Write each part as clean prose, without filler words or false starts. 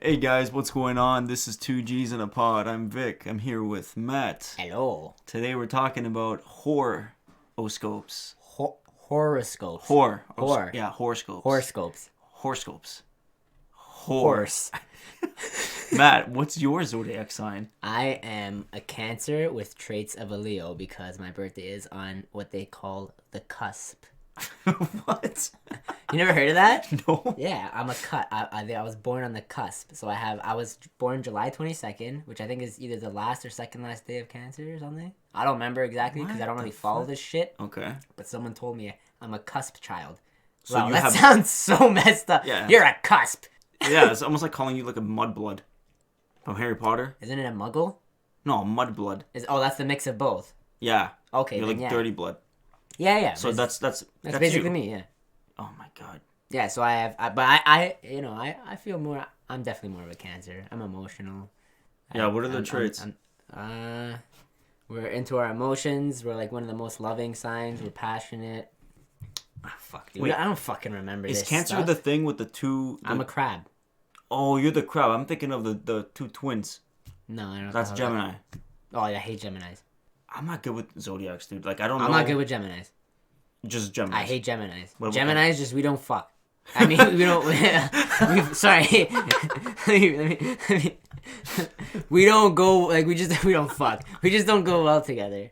Hey guys, what's going on? This is 2Gs in a pod. I'm Vic. I'm here with Matt. Hello. Today we're talking about horoscopes. Horoscopes. Yeah, horoscopes. Horoscopes. Horoscopes. Horse. Matt, what's your zodiac sign? I am a Cancer with traits of a Leo because my birthday is on what they call the cusp. What? You never heard of that? No. Yeah, I'm a cut. I was born on the cusp, so I was born July 22nd, which I think is either the last or second last day of Cancer or something. I don't remember exactly because I don't really follow this shit. Okay. But someone told me I'm a cusp child. So wow, you that have... sounds so messed up. Yeah. You're a cusp. Yeah, it's almost like calling you like a mudblood from Harry Potter. Isn't it a muggle? No, mudblood. That's the mix of both. Yeah. Okay, You're then like yeah. dirty blood. Yeah. So that's basically you. me, yeah. Oh my god. Yeah, so I feel more. I'm definitely more of a Cancer. I'm emotional. Yeah, what are the traits? We're into our emotions. We're like one of the most loving signs. We're passionate. Ah, fuck, dude. Wait, I don't fucking remember Is this Cancer stuff. the thing with the two... I'm a crab. Oh, you're the crab. I'm thinking of the two twins. No, I don't. That's Gemini. Oh, I hate Geminis. I'm not good with zodiacs, dude. Like, I don't know. I'm not good with Geminis. Just Gemini. I hate Geminis. What Geminis just we don't fuck. I mean, we don't. Sorry. We don't go like we don't fuck. We just don't go well together.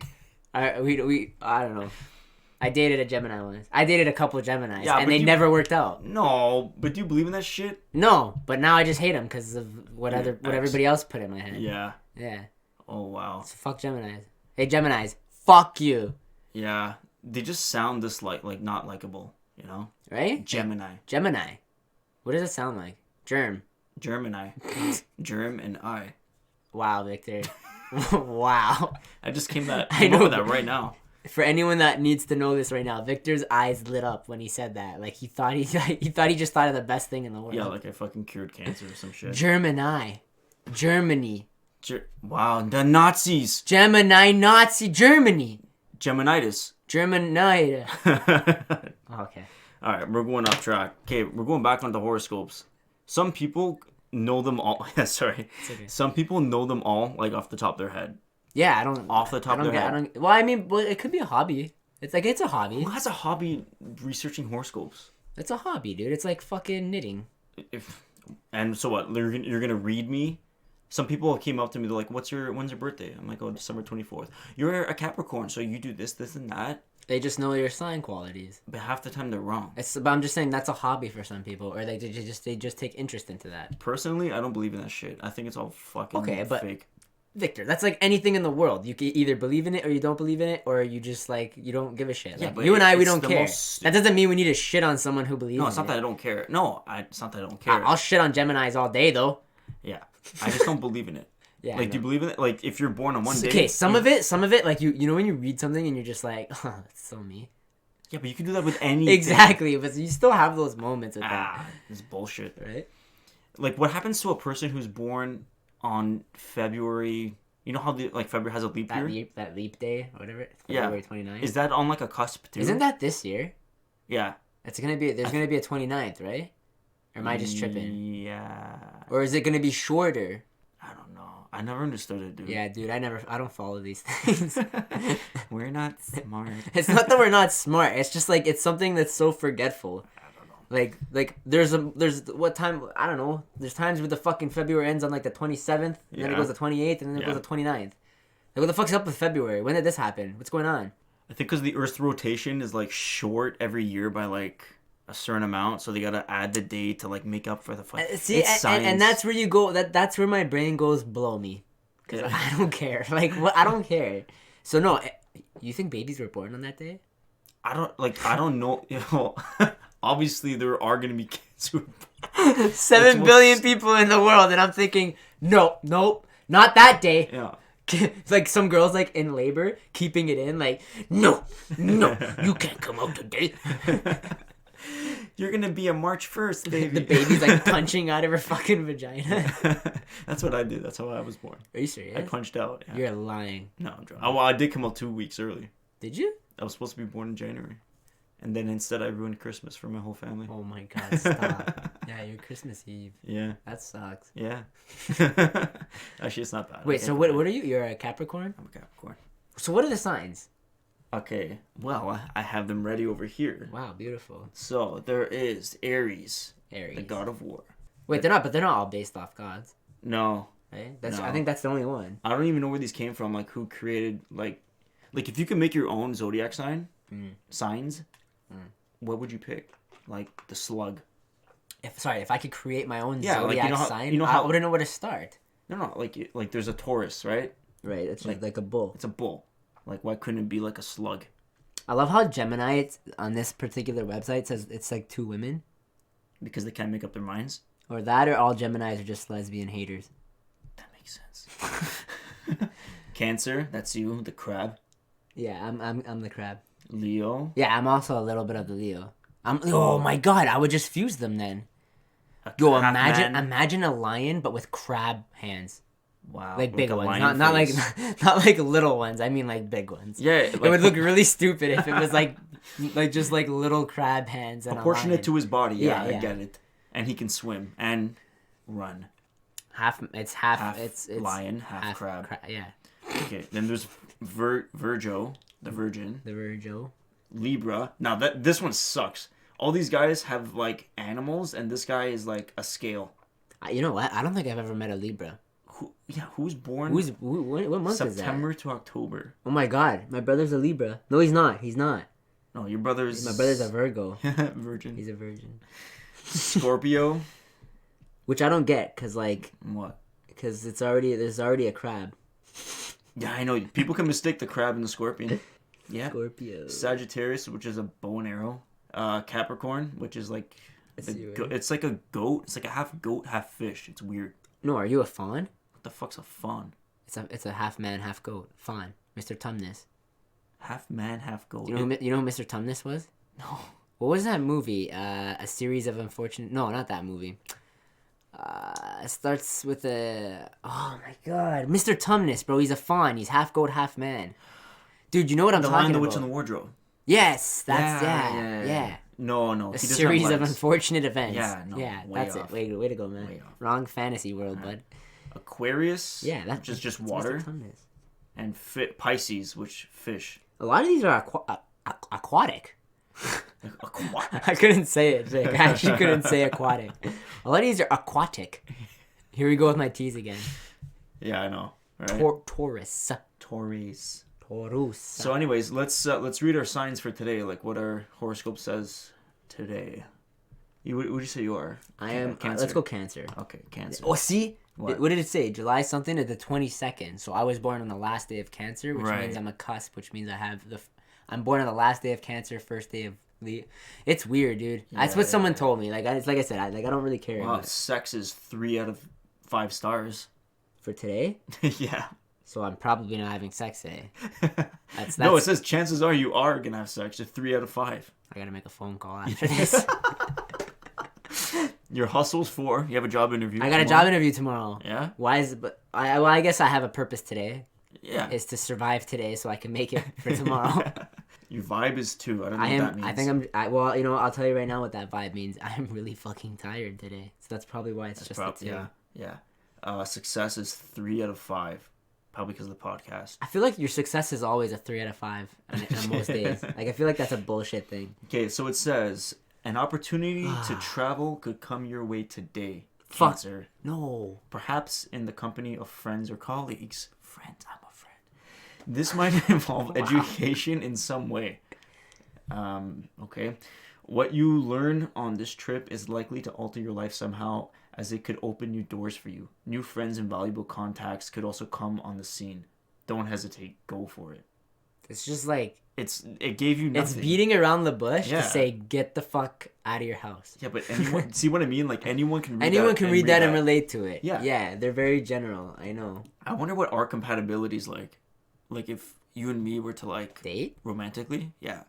I don't know. I dated a Gemini once. I dated a couple Geminis, Yeah, and they never worked out. No, but do you believe in that shit? No, but now I just hate them because of what everybody else put in my head. Yeah. Yeah. Oh, wow. So fuck Geminis. Hey, Geminis, fuck you. Yeah. They just sound this like not likable, you know? Right? Gemini. Gemini. What does it sound like? Germini. Germ and I. Wow, Victor. Wow. I just came up I know with that right now. For anyone that needs to know this right now, Victor's eyes lit up when he said that. Like he thought he just thought of the best thing in the world. Yeah, like I fucking cured cancer or some shit. Gemini. Germany. Wow, the Nazis. Gemini Nazi Germany. Geminitis. Gemini. Okay. All right, we're going off track. Okay, we're going back on the horoscopes. Some people know them all. Yeah, sorry. Okay. Some people know them all like off the top of their head. Yeah, I don't. Off the top of their head. Well, I mean, it could be a hobby. It's a hobby. Who has a hobby researching horoscopes? It's a hobby, dude. It's like fucking knitting. And so what? You're gonna read me? Some people came up to me. They're like, when's your birthday? I'm like, oh, December 24th. You're a Capricorn, so you do this, and that. They just know your sign qualities. But half the time they're wrong. But I'm just saying that's a hobby for some people, or they just take interest into that. Personally, I don't believe in that shit. I think it's all fucking fake. Victor, that's like anything in the world. You can either believe in it or you don't believe in it, or you just like you don't give a shit. Yeah, like, but you and I, we don't the care. That doesn't mean we need to shit on someone who believes. No, it's in not that I don't care. No, it's not that I don't care. I'll shit on Geminis all day though. Yeah, I just don't believe in it. Yeah, like, do you believe in it? Like, if you're born on one day. Okay, some of it, like you know when you read something and you're just like, oh, that's so me. Yeah, but you can do that with anything. Exactly, but you still have those moments with that. It's bullshit, right? Like, what happens to a person who's born on February? You know how February has a leap year? That leap day or whatever. February 29th. Is that on like a cusp too? Isn't that this year? Yeah. There's gonna be a 29th, right? Or am I just tripping? Yeah. Or is it gonna be shorter? I don't know. I never understood it, dude. Yeah, dude, I don't follow these things. We're not smart. It's not that we're not smart. It's just like it's something that's so forgetful. I don't know. Like there's what time, I don't know. There's times where the fucking February ends on like the 27th, and then it goes to 28th, and then it goes to 29th. Like, what the fuck's up with February? When did this happen? What's going on? I think because the Earth's rotation is like short every year by like a certain amount, so they gotta add the day to like make up for the fuck. See, and that's where you go. That's where my brain goes blow me, because I don't care. Like, what? I don't care. So no, you think babies were born on that day? I don't know. You know, obviously there are gonna be kids who. 7 billion people in the world, and I'm thinking, nope, not that day. Yeah. Like some girls like in labor, keeping it in, like, no, you can't come out today. You're gonna be a March 1st, baby. The baby's like punching out of her fucking vagina. That's what I did. That's how I was born. Are you serious? I punched out. Yeah. You're lying. No, I'm joking. Well, I did come out 2 weeks early. Did you? I was supposed to be born in January. And then instead, I ruined Christmas for my whole family. Oh my God! Stop. Yeah, you're Christmas Eve. Yeah. That sucks. Yeah. Actually, it's not bad. Wait, so what are you? You're a Capricorn? I'm a Capricorn. So what are the signs? Okay, well, I have them ready over here. Wow, beautiful. So there is Aries, Aries. the god of war. Wait, they're not all based off gods, No, right? No. I think that's the only one. I don't even know where these came from. Like, who created like if you could make your own zodiac signs, what would you pick? Like the slug. If I could create my own Yeah, like, zodiac sign, I wouldn't know where to start. No, like there's a Taurus, right? Right, it's like a bull. It's a bull. Like, why couldn't it be like a slug? I love how Gemini on this particular website says it's like 2 women. Because they can't make up their minds. Or that, or all Geminis are just lesbian haters. That makes sense. Cancer, that's you, the crab. Yeah, I'm the crab. Leo. Yeah, I'm also a little bit of the Leo. Oh my God, I would just fuse them then. Yo, imagine a lion but with crab hands. Wow. Like big ones, not like little ones. I mean like big ones. Yeah, it would look really stupid if it was like just like little crab hands and proportionate to his body. Yeah, Yeah. I get it. And he can swim and run. Half it's lion, half crab. Yeah. Okay, then there's Virgo, the Virgin. The Virgo. Libra. Now this one sucks. All these guys have like animals, and this guy is like a scale. You know what? I don't think I've ever met a Libra. Who's born? What month is that? September to October. Oh my God, my brother's a Libra. No, he's not. No, your brother's... My brother's a Virgo. Virgin. He's a virgin. Scorpio. Which I don't get, cause like... What? Because there's already a crab. Yeah, I know. People can mistake the crab and the scorpion. Yeah. Scorpio. Sagittarius, which is a bow and arrow. Capricorn, which is like... It's like a goat. It's like a half goat, half fish. It's weird. No, are you a fawn? What the fuck's a fawn? It's a half man, half goat. Fawn. Mr. Tumnus. Half man, half goat. You know who Mr. Tumnus was? No. What was that movie? A series of unfortunate... No, not that movie. It starts with a... Oh my God. Mr. Tumnus, bro. He's a fawn. He's half goat, half man. Dude, you know what I'm talking about? The Lion, the Witch, and the Wardrobe. Yes. That's... Yeah. No. A series of unfortunate events. Yeah, no. Yeah, way that's off. it. Way to go, man. Way off. Wrong fantasy world, bud. Aquarius. Yeah, that's just water. Mr. Tumnus. And Pisces, which fish. A lot of these are aquatic. Aquatic. I couldn't say it, Vic. I actually couldn't say aquatic. A lot of these are aquatic. Here we go with my T's again. Yeah, I know. Right? Taurus. Taurus. So anyways, let's read our signs for today, like what our horoscope says today. What would you say you are? I am Cancer. Let's go Cancer. Okay, Cancer. Oh, see? What Did it say? July something to the 22nd. So I was born on the last day of Cancer, which Right. means I'm a cusp, which means I'm born on the last day of Cancer, first day of Leo. It's weird, dude. That's what someone told me. It's like I said, I don't really care. Wow, sex is 3 out of 5 stars. For today? Yeah. So I'm probably not having sex today. That's No, it says chances are you are gonna have sex. It's 3 out of 5. I gotta make a phone call after this. Your hustle's 4. You have a job interview. I got a job interview tomorrow. Yeah. Why is it? But I guess I have a purpose today. Yeah. Is to survive today so I can make it for tomorrow. Your vibe is 2. I don't know what that means. I think well, I'll tell you right now what that vibe means. I'm really fucking tired today. So that's probably why it's just a 2. Yeah. Success is 3 out of 5. Probably because of the podcast. I feel like your success is always a 3 out of 5 on most days. Like I feel like that's a bullshit thing. Okay, so it says an opportunity to travel could come your way today. Fuck. Cancer. No. Perhaps in the company of friends or colleagues. Friends, I'm a friend. This might involve education in some way. Okay. What you learn on this trip is likely to alter your life somehow, as it could open new doors for you. New friends and valuable contacts could also come on the scene. Don't hesitate. Go for it. It's just like... It gave you nothing. It's beating around the bush Yeah. to say, get the fuck out of your house. Yeah, but anyone... see what I mean? Like, anyone can read Anyone that. can read that and relate to it. Yeah. Yeah, they're very general. I know. I wonder what our compatibility is like. Like, if you and me were to, like... Date? Romantically? Yeah.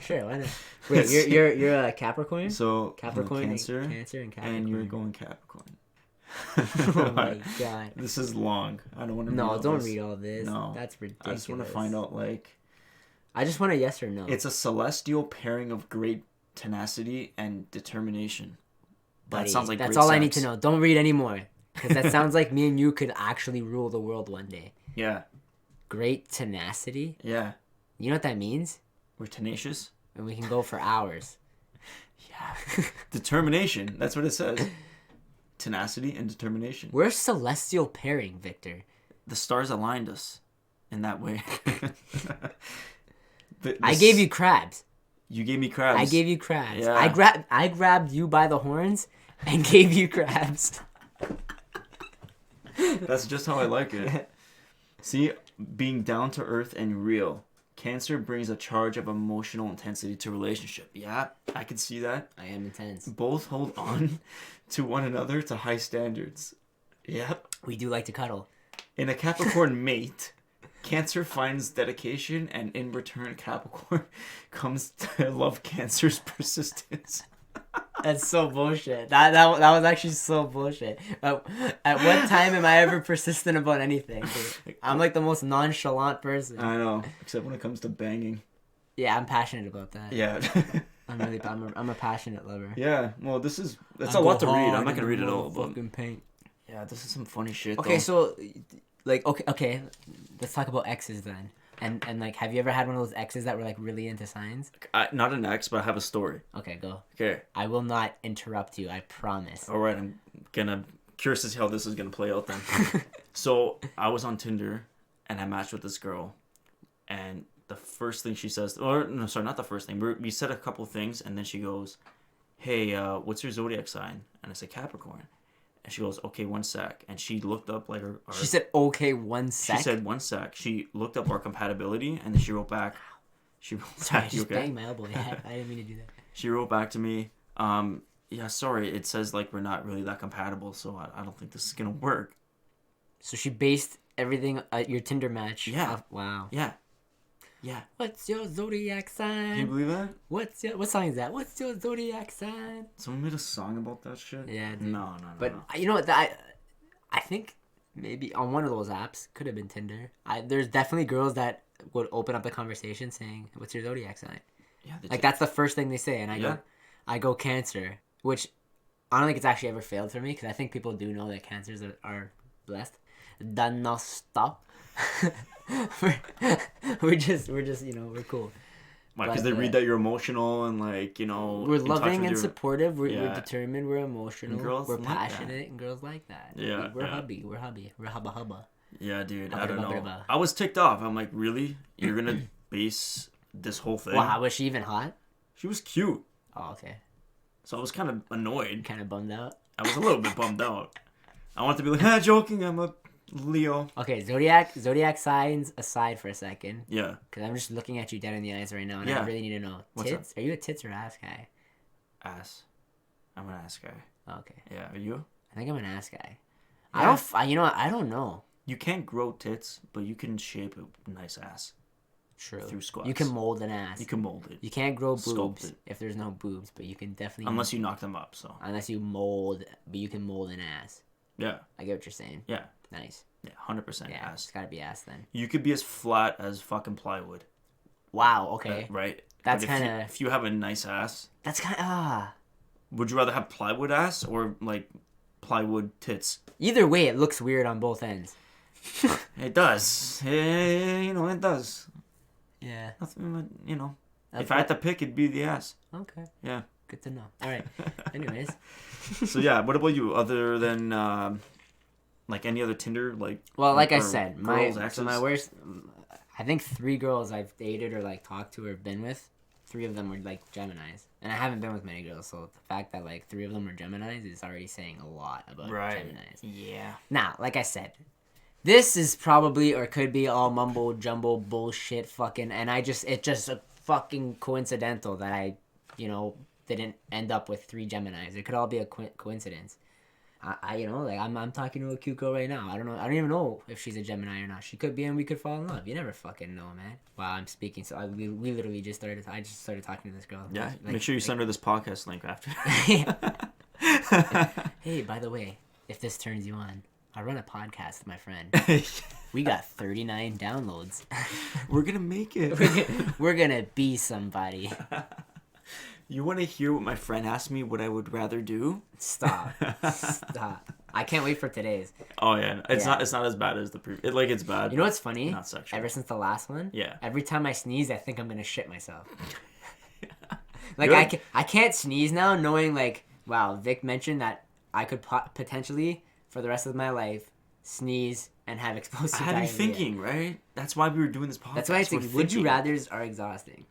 Sure, why not? Wait, you're a Capricorn? So, Capricorn, Cancer, and Capricorn. and you're going Capricorn. Oh my God. This is long. I don't want to read all don't this. read all this. No. That's ridiculous. I just want to find out, like... I just want a yes or no. It's a celestial pairing of great tenacity and determination. Buddy, That sounds like that's great all I sex. need to know. Don't read anymore. Because that sounds like me and you could actually rule the world one day. Yeah. Great tenacity? Yeah. You know what that means? We're tenacious. And we can go for hours. Yeah. Determination. That's what it says. Tenacity and determination. We're a celestial pairing, Victor. The stars aligned us in that way. I gave you crabs. You gave me crabs. I gave you crabs. Yeah. I grabbed you by the horns and gave you crabs. That's just how I like it. See, being down to earth and real. Cancer brings a charge of emotional intensity to relationship. Yeah, I can see that. I am intense. Both hold on to one another to high standards. Yep. We do like to cuddle. In a Capricorn mate, Cancer finds dedication, and in return, Capricorn comes to love Cancer's persistence. That's so bullshit. That was actually so bullshit. At what time am I ever persistent about anything? Dude? I'm like the most nonchalant person. I know, except when it comes to banging. Yeah, I'm passionate about that. Yeah. I'm a passionate lover. Yeah. Well, that's a lot to read. I'm not gonna read it all. But Fucking paint. yeah, this is some funny shit. Okay, though. so like okay, let's talk about exes then. And like, have you ever had one of those exes that were like really into signs? Not an ex, but I have a story. Okay, go. Okay. I will not interrupt you. I promise. All right, I'm curious to see how this is gonna play out then. So I was on Tinder, and I matched with this girl, and the first thing she says, or no, sorry, not the first thing. We said a couple things, and then she goes, "Hey, what's your zodiac sign?" And I said Capricorn, and she goes, "Okay, one sec." And she looked up like our She said, "Okay, one sec." She said, "One sec." She looked up our compatibility, and then she wrote back. Sorry, I "You just okay?" banged my elbow. Yeah, I didn't mean to do that. She wrote back to me, yeah, sorry, it says like we're not really that compatible, so I don't think this is gonna work. So she based everything at your Tinder match. Yeah. Off, wow. Yeah. Yeah. What's your zodiac sign? Can you believe that? What song is that? What's your zodiac sign? Someone made a song about that shit? Yeah, dude. No. But you know what? I think maybe on one of those apps, could have been Tinder. There's definitely girls that would open up the conversation saying, "What's your zodiac sign?" Yeah. Like that's the first thing they say, and I go Cancer, which I don't think it's actually ever failed for me because I think people do know that Cancers are blessed. Done not stop. we're just we're cool. Because they read that you're emotional and like we're loving and supportive. We're determined. We're emotional. And girls we're like passionate, and girls like that. Yeah, we're hubby. We're hubba hubba. Yeah, dude. Hubba, I don't hubba, know. hubba. I was ticked off. I'm like, really? You're gonna base this whole thing? Wow, was she even hot? She was cute. Oh, okay. So I was kind of annoyed. Kind of bummed out. I was a little bit bummed out. I wanted to be like, joking. I'm a Leo. Okay, zodiac signs aside for a second. Yeah. Because I'm just looking at you dead in the eyes right now, and Yeah. I really need to know. What's Tits? Are you a tits or ass guy? Ass. I'm an ass guy. Oh, okay. Yeah. Are you? I think I'm an ass guy. Yeah. You know what? I don't know. You can't grow tits, but you can shape a nice ass. True. Through squats. You can mold an ass. You can mold it. You can't grow Sculpt boobs it. if there's no boobs, but you can definitely. Unless you knock them up, so. Unless you mold, but you can mold an ass. Yeah. I get what you're saying. Yeah. Nice. Yeah, 100% Yeah, ass. it's gotta be ass then. You could be as flat as fucking plywood. Wow. Okay. Right? That's But kind of. If you have a nice ass, That's kind of would you rather have plywood ass or like plywood tits? Either way, it looks weird on both ends. It does. It does. Yeah. If I had to pick, it'd be the ass. Okay. Yeah. Good to know. All right. Anyways. So yeah, what about you? Other than like any other Tinder, like. Well, like I or said, girls, my exes? worst. I think 3 girls I've dated or like talked to or been with, 3 of them were like Geminis, and I haven't been with many girls. So the fact that like 3 of them were Geminis is already saying a lot about Geminis. Yeah. Now, like I said, this is probably or could be all mumbo jumbo bullshit fucking, and it's just a fucking coincidental that I, didn't end up with 3 Geminis. It could all be a coincidence. I'm talking to a cute girl right now. I don't even know if she's a Gemini or not. She could be, and we could fall in love. You never fucking know, man. Wow, I'm speaking. So we literally just started. I just started talking to this girl. Yeah. Make sure you send her this podcast link after. Hey, by the way, if this turns you on, I run a podcast with my friend. We got 39 downloads. We're gonna make it. We're gonna be somebody. You want to hear what my friend asked me? What I would rather do? Stop. I can't wait for today's. Oh yeah, it's not as bad as the previous. It's bad. You know what's funny? Not sexual. Ever since the last one, Yeah. Every time I sneeze, I think I'm gonna shit myself. Good. I can't sneeze now, knowing like, wow, Vic mentioned that I could potentially for the rest of my life sneeze and have explosive diarrhea. I had you thinking, right? That's why we were doing this podcast. That's why it's like, would you rather's are exhausting.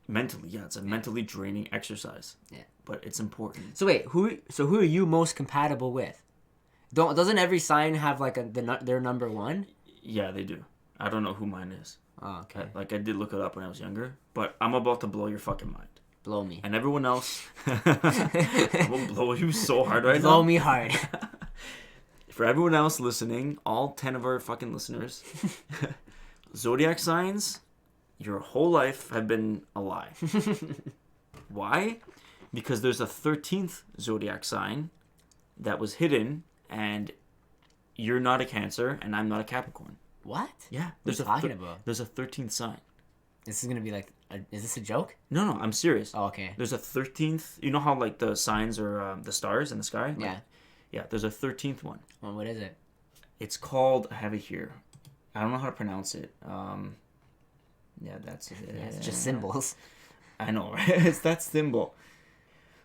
Mentally, yeah, it's a mentally draining exercise. Yeah, but it's important. So wait, who are you most compatible with? Doesn't every sign have like their number one? Yeah, they do. I don't know who mine is. Oh, okay. I did look it up when I was younger, but I'm about to blow your fucking mind. Blow me. And everyone else, I will blow you so hard right now. Blow me hard. For everyone else listening, all 10 of our fucking listeners, Zodiac signs, your whole life have been a lie. Why? Because there's a 13th Zodiac sign that was hidden, and you're not a Cancer, and I'm not a Capricorn. What? Yeah. What are you talking about? There's a 13th sign. This is going to be like, is this a joke? No, I'm serious. Oh, okay. There's a 13th, you know how like the signs are the stars in the sky? Yeah. Yeah, there's a 13th one. Well, what is it? It's called, I have it here. I don't know how to pronounce it. Yeah, that's it. Yeah, it's just symbols. I know, right? It's that symbol.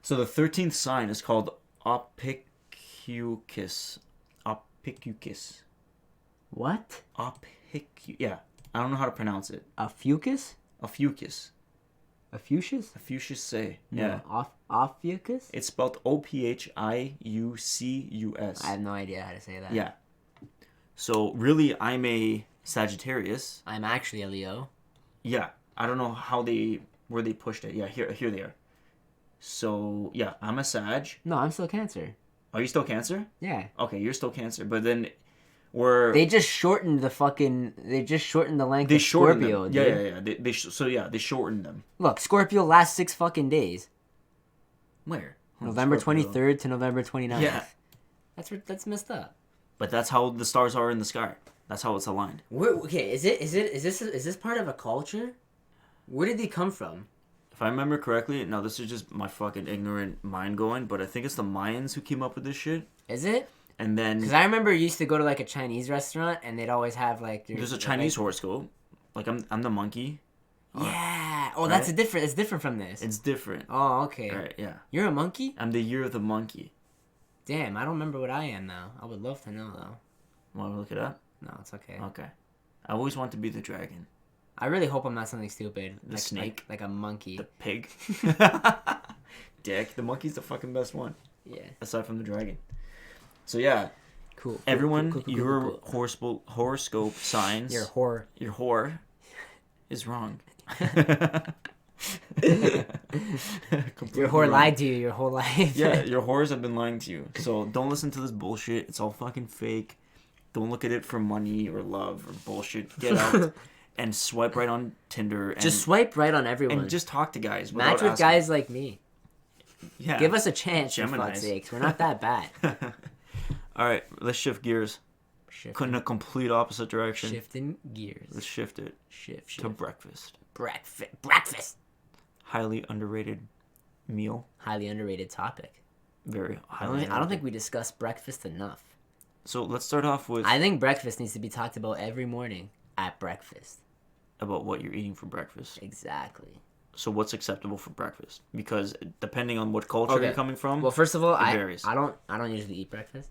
So the 13th sign is called Ophiuchus. Ophiuchus. What? Yeah, I don't know how to pronounce it. A fucus? Ophiuchus. A fuchsius? Ophiuchus say. No, Yeah. Ophiuchus? It's spelled Ophiucus. I have no idea how to say that. Yeah. So really, I'm a Sagittarius. I'm actually a Leo. Yeah. I don't know where they pushed it. Yeah, here they are. So yeah, I'm a Sag. No, I'm still Cancer. Are you still Cancer? Yeah. Okay, you're still Cancer, but then They just shortened the length of Scorpio. Them. Dude. Yeah. They shortened them. Look, Scorpio lasts 6 fucking days. Where? November Scorpio. 23rd to November 29th. Yeah. That's messed up. But that's how the stars are in the sky. That's how it's aligned. Okay, is this part of a culture? Where did they come from? If I remember correctly, now this is just my fucking ignorant mind going, but I think it's the Mayans who came up with this shit. Is it? And then Because I remember you used to go to like a Chinese restaurant and they'd always have like there's a Chinese horoscope. Like I'm the monkey. Yeah. Oh, right? that's it's different from this. It's different. Oh, okay. Right, yeah. You're a monkey? I'm the year of the monkey. Damn, I don't remember what I am now. I would love to know though. Want to look it up? No, it's okay. Okay. I always want to be the dragon. I really hope I'm not something stupid. The snake. Like a monkey. The pig. Dick. The monkey's the fucking best one. Yeah. Aside from the dragon. So yeah. Cool. Everyone, Cool. your horoscope signs. Your whore. Your whore is wrong. Your whore lied to you your whole life. Yeah, your whores have been lying to you. So don't listen to this bullshit. It's all fucking fake. Don't look at it for money or love or bullshit. Get out and swipe right on Tinder. And, just swipe right on everyone. And just talk to guys. Match with asking. guys like me. Yeah. Give us a chance, for Geminis. fuck's sakes. We're not that bad. All right, let's shift gears. Shifting, In a complete opposite direction. shifting gears. Let's shift it Shift. to breakfast. Breakfast. Highly underrated meal. Highly underrated topic. Very I highly. don't think we discuss breakfast enough. So let's start off with I think breakfast needs to be talked about every morning at breakfast. about what you're eating for breakfast. Exactly. So what's acceptable for breakfast? Because depending on what culture Okay. you're coming from, Well, first of all, it varies. I don't usually eat breakfast.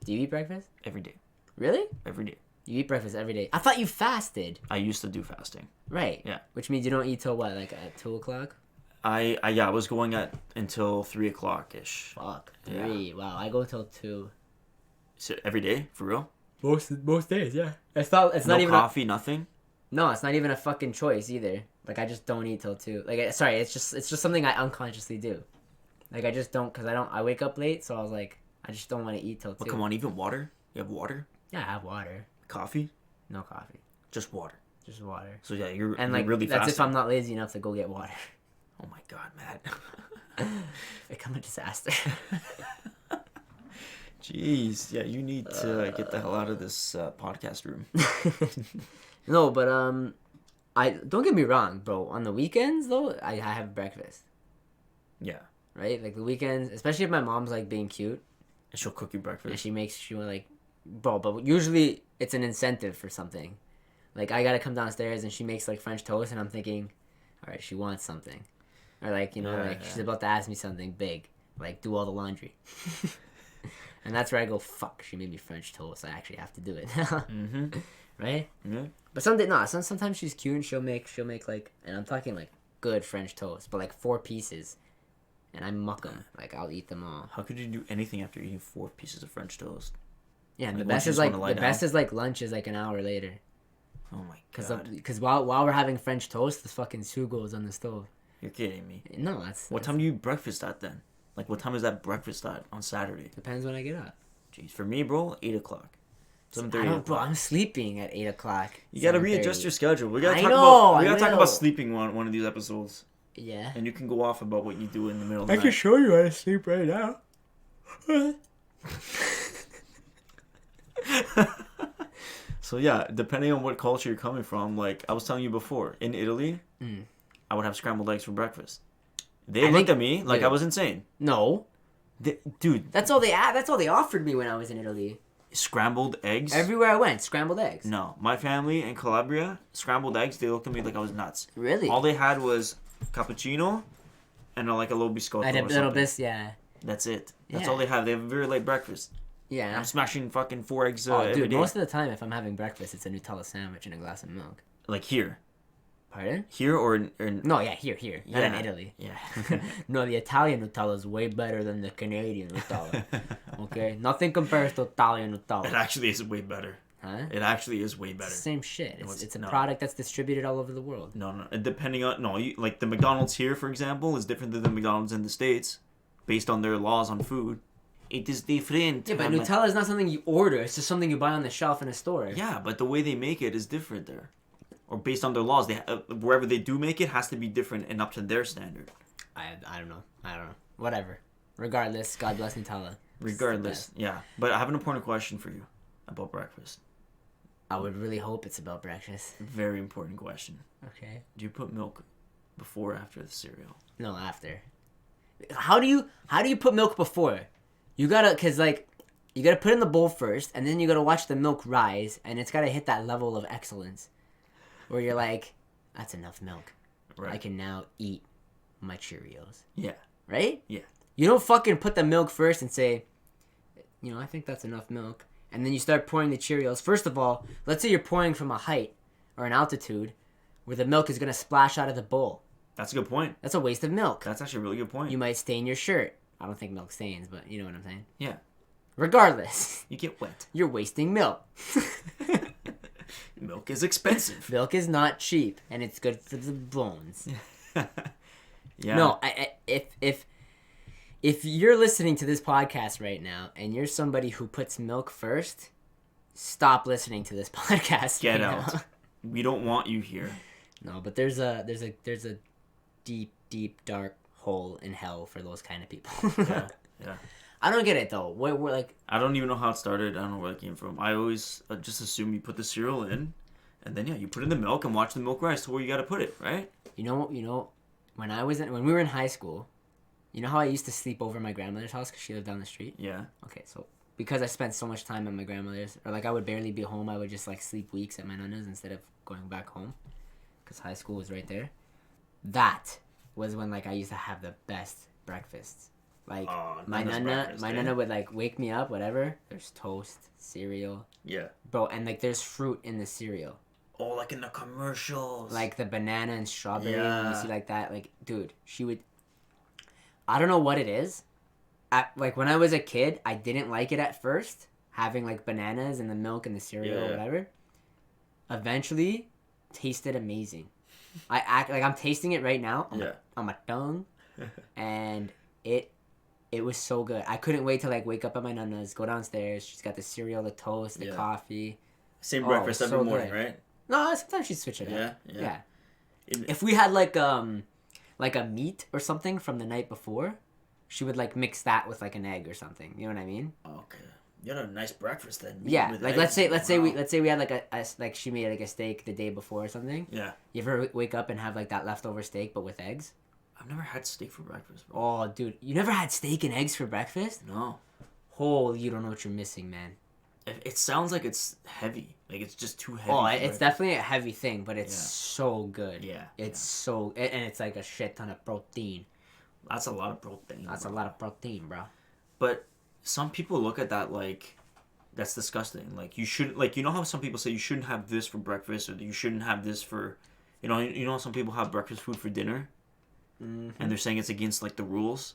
Do you eat breakfast? every day. Really? Every day. You eat breakfast every day. I thought you fasted. I used to do fasting. Right. Yeah. Which means you don't eat till what, like at 2:00? I was going at until 3:00 ish. Fuck. Yeah. 3. Wow. I go till 2. So every day for real. Most days, yeah. It's No not even coffee, nothing. No, it's not even a fucking choice either. Like I just don't eat till 2. Like it's just something I unconsciously do. Like I just don't, cause I wake up late, so I was like, I just don't want to eat till 2. Well, come on, even water. You have water, Yeah, I have water. coffee, No coffee, just water. just water. So yeah, you're And like really that's fasting. if I'm not lazy enough to go get water. Oh my god, Matt. Become a disaster. Jeez, yeah, you need to get the hell out of this podcast room. No, but I don't get me wrong, bro. On the weekends though, I have breakfast. Yeah. Right, like the weekends, especially if my mom's like being cute And she'll cook you breakfast. and she will like, bro. But usually it's an incentive for something. Like I gotta come downstairs and she makes like French toast and I'm thinking, all right, she wants something, or like she's about to ask me something big, like do all the laundry. And that's where I go, fuck, she made me French toast. I actually have to do it. Mm-hmm. Right? Yeah. But sometimes she's cute and she'll make like, and I'm talking like good French toast, but like 4 pieces, and I muck them. Like I'll eat them all. How could you do anything after eating 4 pieces of French toast? Yeah, and Like, the best once you is just like wanna lie the best down? is like lunch is like an hour later. Oh my god. Because while we're having French toast, the fucking sugo is on the stove. You're kidding me. No, that's What time do you breakfast at then? Like, what time is that breakfast at on Saturday? depends when I get up. Jeez, for me, bro, 8 o'clock. 7:30. I don't, bro. I'm sleeping at 8 o'clock. You gotta 7:30. readjust your schedule. We gotta I talk know, about. We I gotta talk will. about sleeping one of these episodes, Yeah. and you can go off about what you do in the middle of the I night. can show you how to sleep right now. So yeah, depending on what culture you're coming from, like I was telling you before, in Italy, I would have scrambled eggs for breakfast. They I looked think- at me like I dude. was insane. No, Dude, that's all they offered me when I was in Italy. scrambled eggs? Everywhere I went, scrambled eggs. No, my family in Calabria, scrambled eggs. They looked at me like I was nuts. Really? All they had was cappuccino, and like a little biscotto. I did or a little something. bit, yeah. That's it. That's Yeah. all they have. They have a very late breakfast. And Yeah. I'm smashing fucking 4 eggs Oh, every dude, day. most of the time, if I'm having breakfast, it's a Nutella sandwich and a glass of milk. Like here. Pardon? Here or in No, yeah, here. Not in Yeah. Italy. Yeah. No, the Italian Nutella is way better than the Canadian Nutella. Okay? Nothing compares to Italian It Nutella. actually is way better. Huh? It actually is way It's better. the same shit. No, It's a no. product that's distributed all over the world. No. Depending on like the McDonald's here, for example, is different than the McDonald's in the States, based on their laws on food. It is different. Yeah, but Nutella is not something you order. It's just something you buy on the shelf in a store. Yeah, but the way they make it is different there, or based on their laws. They wherever they do make it has to be different and up to their standard. I don't know. Whatever. Regardless, God bless Nutella. Regardless, yeah. But I have an important question for you about breakfast. I would really hope it's about breakfast. Very important question. Okay. Do you put milk before or after the cereal? No, after. How do you put milk before? You gotta put it in the bowl first, and then you gotta watch the milk rise, and it's gotta hit that level of excellence, where you're like, that's enough milk. Right. I can now eat my Cheerios. Yeah. Right? Yeah. You don't fucking put the milk first and say, I think that's enough milk. And then you start pouring the Cheerios. First of all, let's say you're pouring from a height or an altitude where the milk is going to splash out of the bowl. That's a good point. That's a waste of milk. That's actually a really good point. You might stain your shirt. I don't think milk stains, but you know what I'm saying. Yeah. Regardless, You get wet. you're wasting milk. Milk is expensive. Milk is not cheap, and it's good for the bones. Yeah. No, if you're listening to this podcast right now and you're somebody who puts milk first, stop listening to this podcast. Get right out. now. We don't want you here. No, but there's a deep dark hole in hell for those kind of people. Yeah. Yeah. I don't get it though. We're like, I don't even know how it started. I don't know where it came from. I always just assume you put the cereal in, and then you put in the milk and watch the milk rise to where you got to put it, right? you know, when we were in high school, you know how I used to sleep over at my grandmother's house because she lived down the street. Yeah. Okay, so because I spent so much time at my grandmother's, or like I would barely be home, I would just like sleep weeks at my nana's instead of going back home, because high school was right there. That was when like I used to have the best breakfasts. Like my nana would like wake me up, whatever. There's toast, cereal, Yeah. bro, and like there's fruit in the cereal, Oh, like in the commercials. like the banana and strawberry. When you Yeah. see like that, like dude, she would. I don't know what it is. Like when I was a kid, I didn't like it at first, having like bananas and the milk and the cereal or whatever. Eventually, tasted amazing. I act like I'm tasting it right now on my tongue, and it was so good. I couldn't wait to like wake up at my nana's, go downstairs. She's got the cereal, the toast, the coffee. Same Oh, breakfast every so morning, good. right? No, sometimes she'd switch it up. Yeah. If we had like a meat or something from the night before, she would like mix that with like an egg or something. You know what I mean? Okay. You had a nice breakfast then. Yeah, With like eggs. let's say Wow. we had like like she made like a steak the day before or something. Yeah. You ever wake up and have like that leftover steak but with eggs? I've never had steak for breakfast, bro. Oh, dude, you never had steak and eggs for breakfast? No. Oh, you don't know what you're missing, man. It sounds like it's heavy. Like it's just too heavy. Oh, for it's breakfast. definitely a heavy thing, but it's Yeah. so good. Yeah. It's so, and it's like a shit ton of protein. That's a lot of protein. That's bro. a lot of protein, bro. But some people look at that like that's disgusting. Like you shouldn't like you know how some people say you shouldn't have this for breakfast or you shouldn't have this for you know how some people have breakfast food for dinner Mm-hmm. and they're saying it's against like the rules.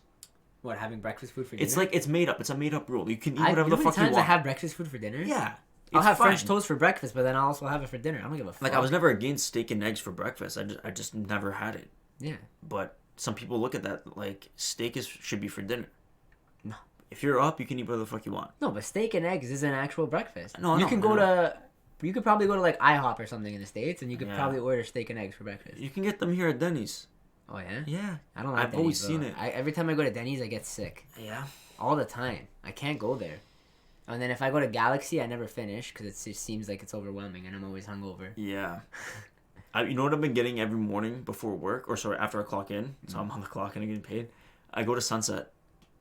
What, having breakfast food for dinner? It's like it's made up. It's a made up rule. You can eat You whatever know the how many fuck you times want. I have breakfast food for dinner? Yeah. I'll it's have fine. French toast for breakfast, but then I'll also have it for dinner. I don't give a fuck. Like I was never against steak and eggs for breakfast. I just never had it. Yeah. But some people look at that like steak should be for dinner. No. If you're up, you can eat whatever the fuck you want. No, but steak and eggs is an actual breakfast. No, I you know, can I go know. to, you could probably go to like IHOP or something in the States, and you could Yeah. probably order steak and eggs for breakfast. You can get them here at Denny's. Oh yeah. Yeah. I don't like I've always Denny's, seen though. it. Every time I go to Denny's, I get sick Yeah. all the time. I can't go there. And then if I go to Galaxy, I never finish because it just seems like it's overwhelming, and I'm always hungover. Yeah. You know what I've been getting every morning before work, or sorry, after I clock in, so I'm on the clock and I'm getting paid. I go to Sunset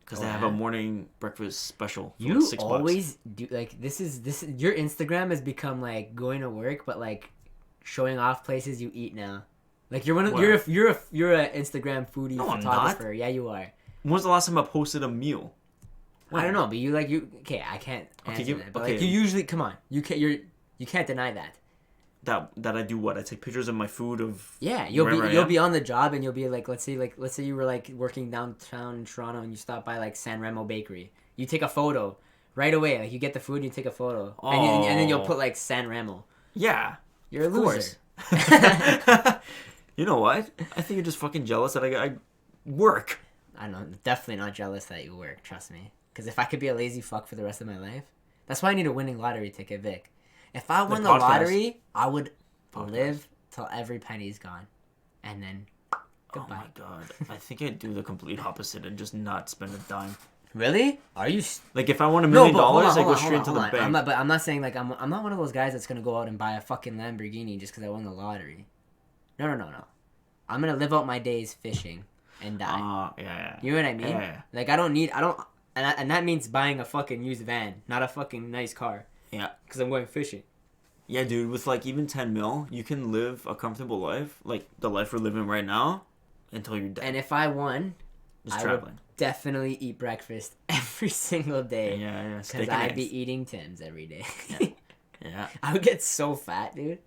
because Oh, they have yeah? a morning breakfast special. For You like $6. always do like this is your Instagram has become like going to work, but like showing off places you eat now. Like you're one of Well- you're a Instagram foodie No, I'm photographer. Yeah, you are. When was the last time I posted a meal? I don't know, but you okay? I can't answer give- that. But okay. like you usually come on, you can't deny that. That I do what? I take pictures of my food of Yeah, wherever I you'll am. be on the job and you'll be like, let's say you were like working downtown in Toronto and you stop by like San Remo Bakery. You take a photo right away. Like you get the food and you take a photo, and then you'll Oh. put like San Remo. Yeah. You're a Of loser. course. You know what? I think you're just fucking jealous that I work. I'm definitely not jealous that you work. Trust me. Because if I could be a lazy fuck for the rest of my life, that's why I need a winning lottery ticket, Vic. If I won the podcast. lottery, I would Podcast. live till every penny's gone, and then Oh goodbye. my god. I think I'd do the complete opposite and just not spend a dime. Really? Are you? Like if I won $1 million, hold on, I go hold straight on, to the hold on. bank. I'm not saying like I'm not one of those guys that's gonna go out and buy a fucking Lamborghini just because I won the lottery. No. I'm gonna live out my days fishing and die. Yeah. You know what I mean? Yeah. Like and that means buying a fucking used van, not a fucking nice car. Yeah. Because I'm going fishing. Yeah, dude, with like even 10 mil, you can live a comfortable life, like the life we're living right now, until you're dead. And if I won, Just I traveling. would definitely eat breakfast every single day. Yeah. Because Steak and I'd eggs. be eating Tim's every day. Yeah. I would get so fat, dude.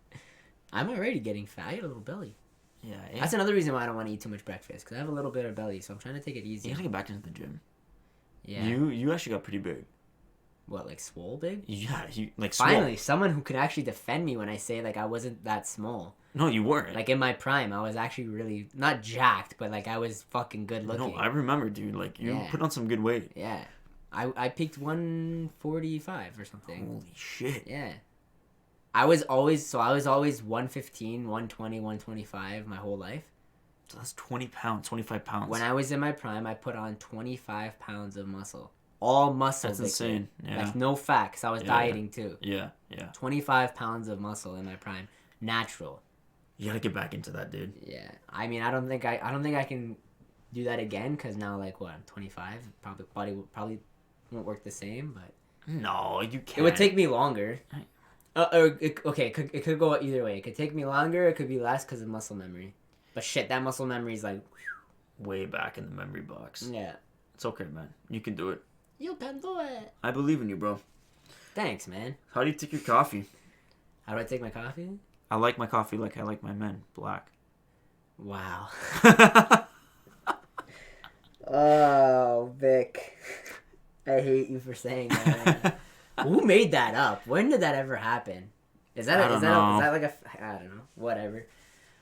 I'm already getting fat. I got a little belly. Yeah. That's another reason why I don't want to eat too much breakfast. Because I have a little bit of belly, so I'm trying to take it easy. You gotta get back into the gym. Yeah. You actually got pretty big. What, like swole big? Yeah, you like swole. Finally, someone who could actually defend me when I say like I wasn't that small. No, you weren't. Like in my prime, I was actually really not jacked, but like I was fucking good looking. No, I remember, dude. Like you Yeah. put on some good weight. Yeah. I peaked 145 or something. Holy shit. Yeah. I was always 115, 120, 125 my whole life. So that's 20 pounds, 25 pounds. When I was in my prime, I put on 25 pounds of muscle. All muscle. That's Victor. insane. Yeah. Like no fat, 'cause I was Yeah, dieting too. Yeah. 25 pounds of muscle in my prime. Natural. You gotta get back into that, dude. Yeah. I mean, I don't think I can do that again because now like what, I'm 25. Body probably won't work the same, but No, you can't. it would take me longer. It could go either way. It could take me longer. It could be less because of muscle memory. But shit, that muscle memory is like, way back in the memory box. yeah. It's okay, man. You can do it. You can do it. I believe in you, bro. Thanks, man. How do you take your coffee? How do I take my coffee? I like my coffee like I like my men, black. Wow. I Oh, Vic. I hate you for saying that. Who made that up? When did that ever happen? Is that I don't know. is that like I don't know. Whatever.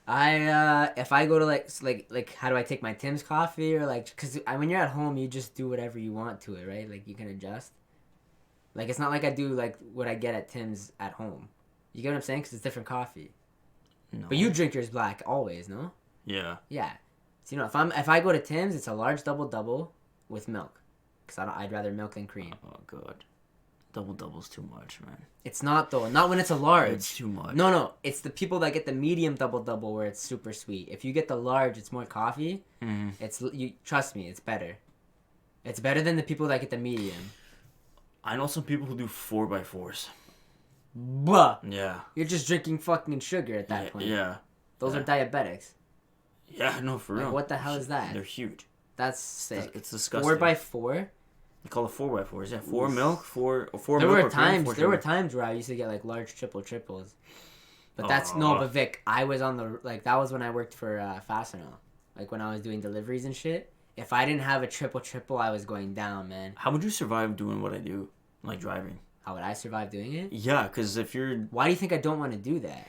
If I go to like how do I take my Tim's coffee or like because when you're at home you just do whatever you want to it, right? Like you can adjust. Like it's not like I do like what I get at Tim's at home. You get what I'm saying? Because it's different coffee. No. But you drink yours black always, no? Yeah. Yeah. So, you know, if I go to Tim's, it's a large double with milk, because I'd rather milk than cream. Oh god, double's too much, man. It's not though. Not when it's a large. It's too much. No. It's the people that get the medium double where it's super sweet. If you get the large, it's more coffee. Trust me, it's better. It's better than the people that get the medium. I know some people who do 4x4s. But Yeah. you're just drinking fucking sugar at that point. Yeah. Those are diabetics. Yeah, no, for real. What the hell is that? They're huge. That's sick. It's disgusting. 4x4. They call it 4x4s. Yeah, 4 milk, 4 milk. There or cream, were sugar. times where I used to get like large triples. But that's no. But Vic, I was on the that was when I worked for Fastenal. Like when I was doing deliveries and shit. If I didn't have a triple, I was going down, man. How would you survive doing what I do, like driving? How would I survive doing it? Yeah, because if you're... Why do you think I don't want to do that?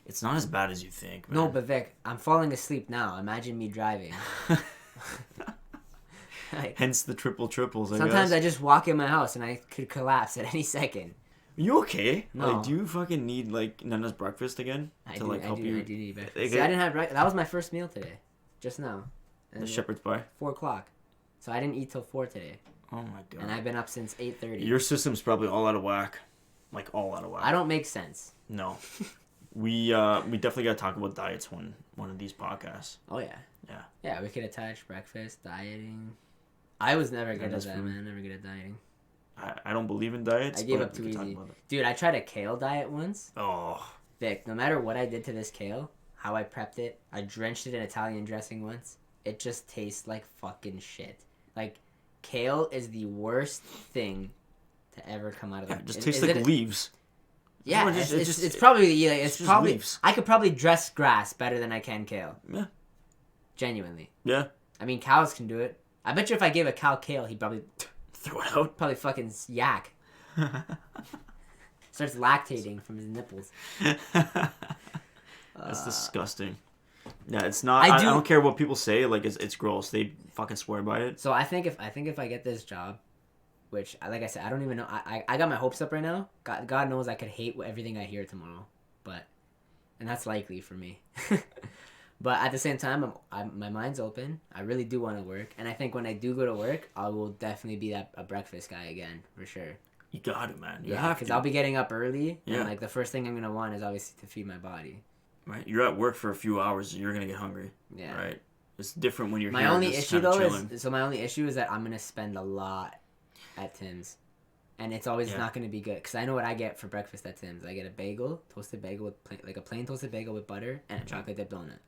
It's not as bad as you think, man. No, but Vic, I'm falling asleep now. Imagine me driving. Hence the triples, I sometimes guess. I just walk in my house and I could collapse at any second. Are you okay? No. Like, do you fucking need, like, Nana's breakfast again? I Help you? I do need breakfast. See, I didn't have breakfast. That was my first meal today. Just now. The shepherd's pie? 4 o'clock. So I didn't eat till 4 today. Oh my god. And I've been up since 8:30. Your system's probably all out of whack. Like, all out of whack. I don't make sense. No. We definitely got to talk about diets one of these podcasts. Oh, yeah. Yeah. Yeah, we could attach breakfast, dieting. I was never good at that, food. man. Never good at dieting. I don't believe in diets. I gave but up too we can easy. talk about it. Dude, I tried a kale diet once. Oh. Vic, no matter what I did to this kale, how I prepped it, I drenched it in Italian dressing once. It just tastes like fucking shit. Like, kale is the worst thing to ever come out of It just tastes like leaves. Yeah, No, it's probably like, it's probably leaves. I could probably dress grass better than I can kale. Yeah. Genuinely. Yeah. I mean, cows can do it. I bet you if I gave a cow kale, he'd probably throw it out. Probably fucking yak. Starts lactating from his nipples. That's disgusting. Yeah, it's not. I don't care what people say. Like it's gross. They fucking swear by it. So I think if I get this job, which like I said, I don't even know. I got my hopes up right now. God knows I could hate everything I hear tomorrow, and that's likely for me. But at the same time, my mind's open. I really do want to work, and I think when I do go to work, I will definitely be a breakfast guy again for sure. You got it, man. Yeah, because I'll be getting up early. Yeah. And like the first thing I'm gonna want is obviously to feed my body. Right. You're at work for a few hours. You're gonna get hungry. Yeah. Right. It's different when you're my here. Only issue though chilling. is my only issue is that I'm gonna spend a lot at Tim's, and it's always not gonna be good because I know what I get for breakfast at Tim's. I get a bagel, toasted bagel with a plain toasted bagel with butter and a chocolate dipped donut.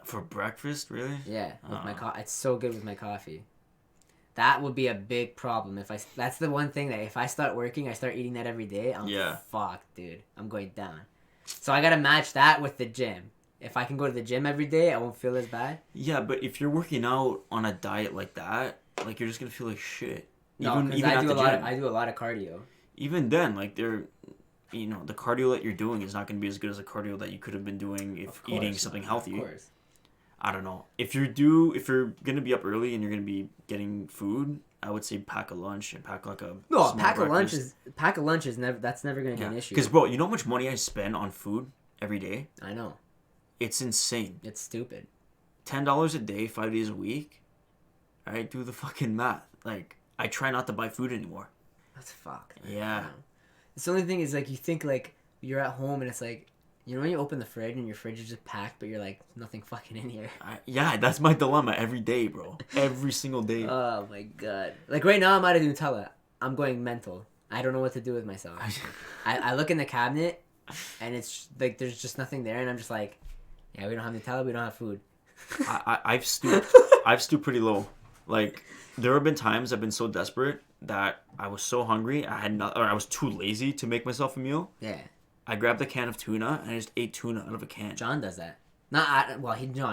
For breakfast, really? Yeah, with my it's so good with my coffee. That would be a big problem if that's the one thing that if I start working, I start eating that every day. I'm fucked, dude. I'm going down. So I gotta match that with the gym. If I can go to the gym every day, I won't feel as bad. Yeah, but if you're working out on a diet like that, like you're just gonna feel like shit. No, because I do a lot of cardio. Even then, like the cardio that you're doing is not gonna be as good as the cardio that you could have been doing if eating something healthy. Of course. I don't know. If you're gonna be up early and you're gonna be getting food, I would say pack a lunch and pack like a pack a lunch is never gonna be an issue. Because bro, you know how much money I spend on food every day? I know. It's insane. It's stupid. $10 a day, 5 days a week. All right, do the fucking math. Like I try not to buy food anymore. That's fucked. Yeah. The only thing is like you think like you're at home and it's like. You know when you open the fridge and your fridge is just packed, but you're like, nothing fucking in here. Yeah, that's my dilemma every day, bro. Every single day. Oh my god. Like right now I'm out of Nutella. I'm going mental. I don't know what to do with myself. I look in the cabinet and it's like there's just nothing there and I'm just like, yeah, we don't have Nutella, we don't have food. I've stooped. I've stooped pretty low. Like there have been times I've been so desperate that I was so hungry I was too lazy to make myself a meal. Yeah. I grabbed a can of tuna and I just ate tuna out of a can. John does that.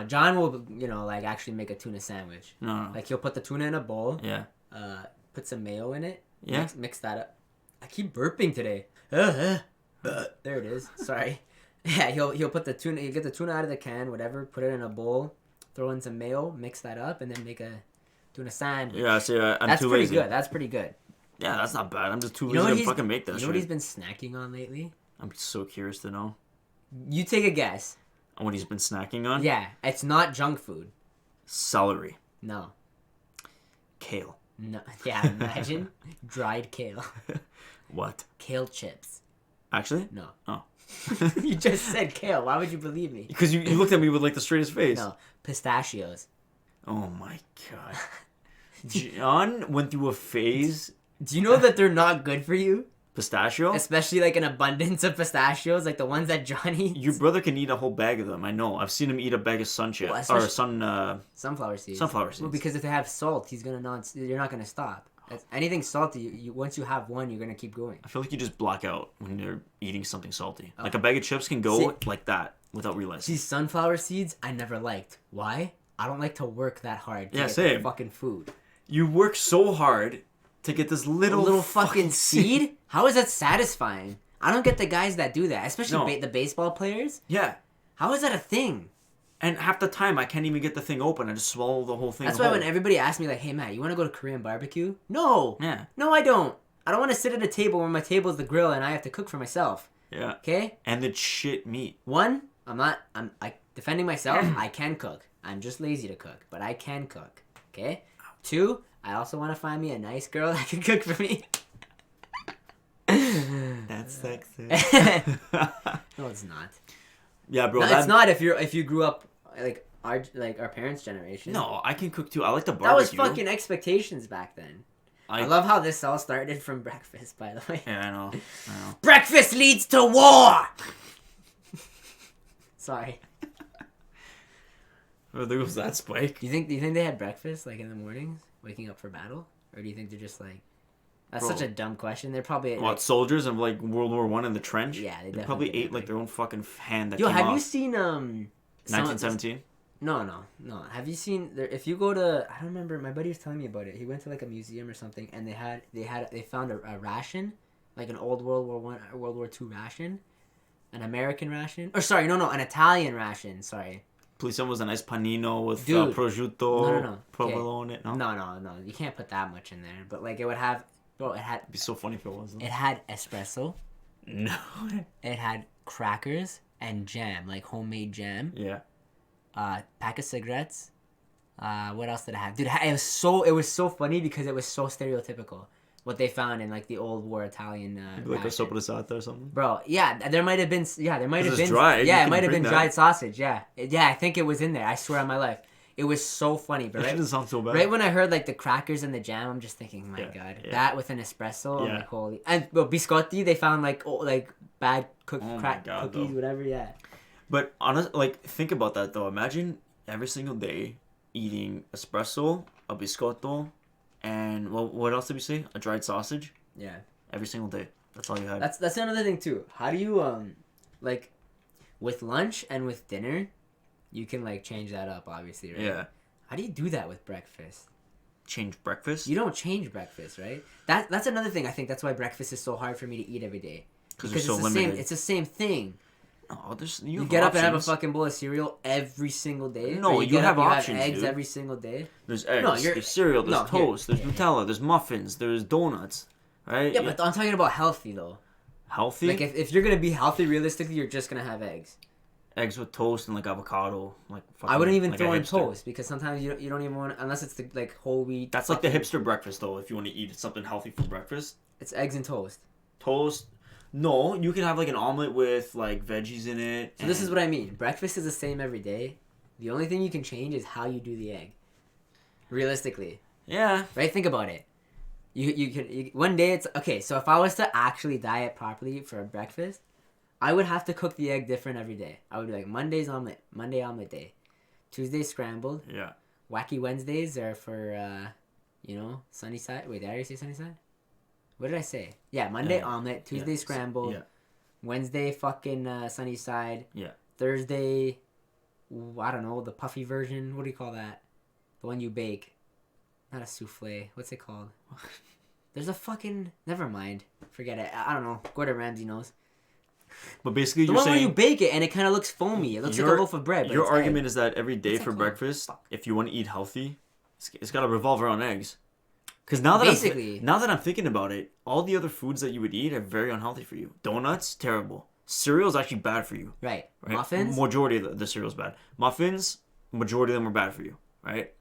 John will, like actually make a tuna sandwich. No. Like he'll put the tuna in a bowl. Yeah. Put some mayo in it. Yeah. Mix that up. I keep burping today. There it is. Sorry. Yeah, he'll put the tuna. He'll get the tuna out of the can, whatever. Put it in a bowl. Throw in some mayo. Mix that up, and then make a tuna sandwich. Yeah. So I'm that's too pretty lazy. good. That's pretty good. Yeah, that's not bad. I'm just too lazy to fucking make that shit. You know what he's been snacking on lately? I'm so curious to know. You take a guess. On what he's been snacking on? Yeah, it's not junk food. Celery. No. Kale. No, yeah, imagine dried kale. What? Kale chips. Actually? No. Oh. You just said kale. Why would you believe me? Because you looked at me with like the straightest face. No, pistachios. Oh my god. John went through a phase. Do you know that they're not good for you? Pistachio? Especially like an abundance of pistachios, like the ones that John eats. Your brother can eat a whole bag of them. I know. I've seen him eat a bag of sun chips. Well, Or sun... sunflower seeds. Sunflower seeds. Well, because if they have salt, you're not gonna stop. Anything salty, you once you have one, you're gonna keep going. I feel like you just black out when you're eating something salty. Like a bag of chips can go like that without realizing. See, sunflower seeds, I never liked. Why? I don't like to work that hard to get same. fucking food. You work so hard to get this little fucking seed? How is that satisfying? I don't get the guys that do that, especially the baseball players. Yeah. How is that a thing? And half the time, I can't even get the thing open. I just swallow the whole thing. That's why when everybody asks me, like, hey, Matt, you want to go to Korean barbecue? No. Yeah. No, I don't. I don't want to sit at a table where my table is the grill and I have to cook for myself. Yeah. Okay? And the shit meat. One, I'm defending myself. I can cook. I'm just lazy to cook, but I can cook. Okay? Two, I also want to find me a nice girl that can cook for me. That's sexy. No, it's not. Yeah, bro. No, it's not if you grew up like our parents' generation. No, I can cook too. I like the barbecue. That was fucking expectations back then. I love how this all started from breakfast, by the way. Yeah, I know. Breakfast leads to war! Sorry. Oh, there goes that spike. Do you think they had breakfast like in the mornings, waking up for battle, or do you think they're just like? That's such a dumb question. They're probably what soldiers of like World War I in the trench. Yeah, they probably ate like their own fucking hand. That Yo, came have off. you seen 1917? No. Have you seen if you go to I don't remember. My buddy was telling me about it. He went to like a museum or something, and they found a ration, like an old World War I or World War II ration, an American ration, or sorry, no, an Italian ration. Sorry. Please, was a nice panino with Dude, prosciutto, no. provolone. Okay. No. You can't put that much in there. But like it would have. Bro, It'd be so funny if it wasn't. It had espresso. No. It had crackers and jam, like homemade jam. Yeah. Pack of cigarettes. What else did it have? Dude, it was so funny because it was so stereotypical. What they found in like the old war Italian. Like a sopa de sata or something. Bro, yeah, there might have been. Yeah, there might have been. Dry. Yeah, it might have been dried sausage. Yeah, I think it was in there. I swear on my life. It was so funny, but That doesn't sound so bad. Right when I heard like the crackers and the jam, I'm just thinking, my god, that with an espresso, I'm like, holy. And biscotti, they found like bad cookies, though. whatever. Yeah. But honestly, like think about that though. Imagine every single day eating espresso, a biscotto, and what else did we say? A dried sausage. Yeah. Every single day. That's all you had. That's another thing too. How do you like with lunch and with dinner? You can like change that up, obviously, right? Yeah. How do you do that with breakfast? Change breakfast? You don't change breakfast, right? That's another thing. I think that's why breakfast is so hard for me to eat every day. Because it's so limited. It's the same thing. Oh, you get up and have a fucking bowl of cereal every single day. No, you have options. You have eggs dude. every single day. There's eggs. There's cereal. There's toast. There's Nutella. There's muffins. There's donuts. Right? Yeah, but I'm talking about healthy though. Healthy? Like if you're gonna be healthy, realistically, you're just gonna have eggs. Eggs with toast and like avocado, like. Fucking, I wouldn't even like throw in toast because sometimes you don't even want unless it's the like whole wheat. That's like the hipster breakfast though. If you want to eat something healthy for breakfast, it's eggs and toast. Toast. No, you can have like an omelet with like veggies in it. So this is what I mean. Breakfast is the same every day. The only thing you can change is how you do the egg. Realistically. Yeah. Right. Think about it. You can one day it's okay. So if I was to actually diet properly for breakfast, I would have to cook the egg different every day. I would be like Monday omelet day, Tuesday scrambled. Yeah. Wacky Wednesdays are for, sunny side. Wait, did I already say sunny side? What did I say? Yeah, Monday omelet, Tuesday scrambled, Wednesday fucking sunny side. Yeah. Thursday, I don't know, the puffy version. What do you call that? The one you bake. Not a souffle. What's it called? There's a fucking. Never mind. Forget it. I don't know. Gordon Ramsay knows. But basically, you're saying... The one where you bake it and it kind of looks foamy. It looks like a loaf of bread. Your argument is that every day for breakfast, if you want to eat healthy, it's got to revolve around eggs. Because now that I'm thinking about it, all the other foods that you would eat are very unhealthy for you. Donuts, terrible. Cereal is actually bad for you. Right. Muffins? Majority of the cereal's bad. Muffins, majority of them are bad for you. Right?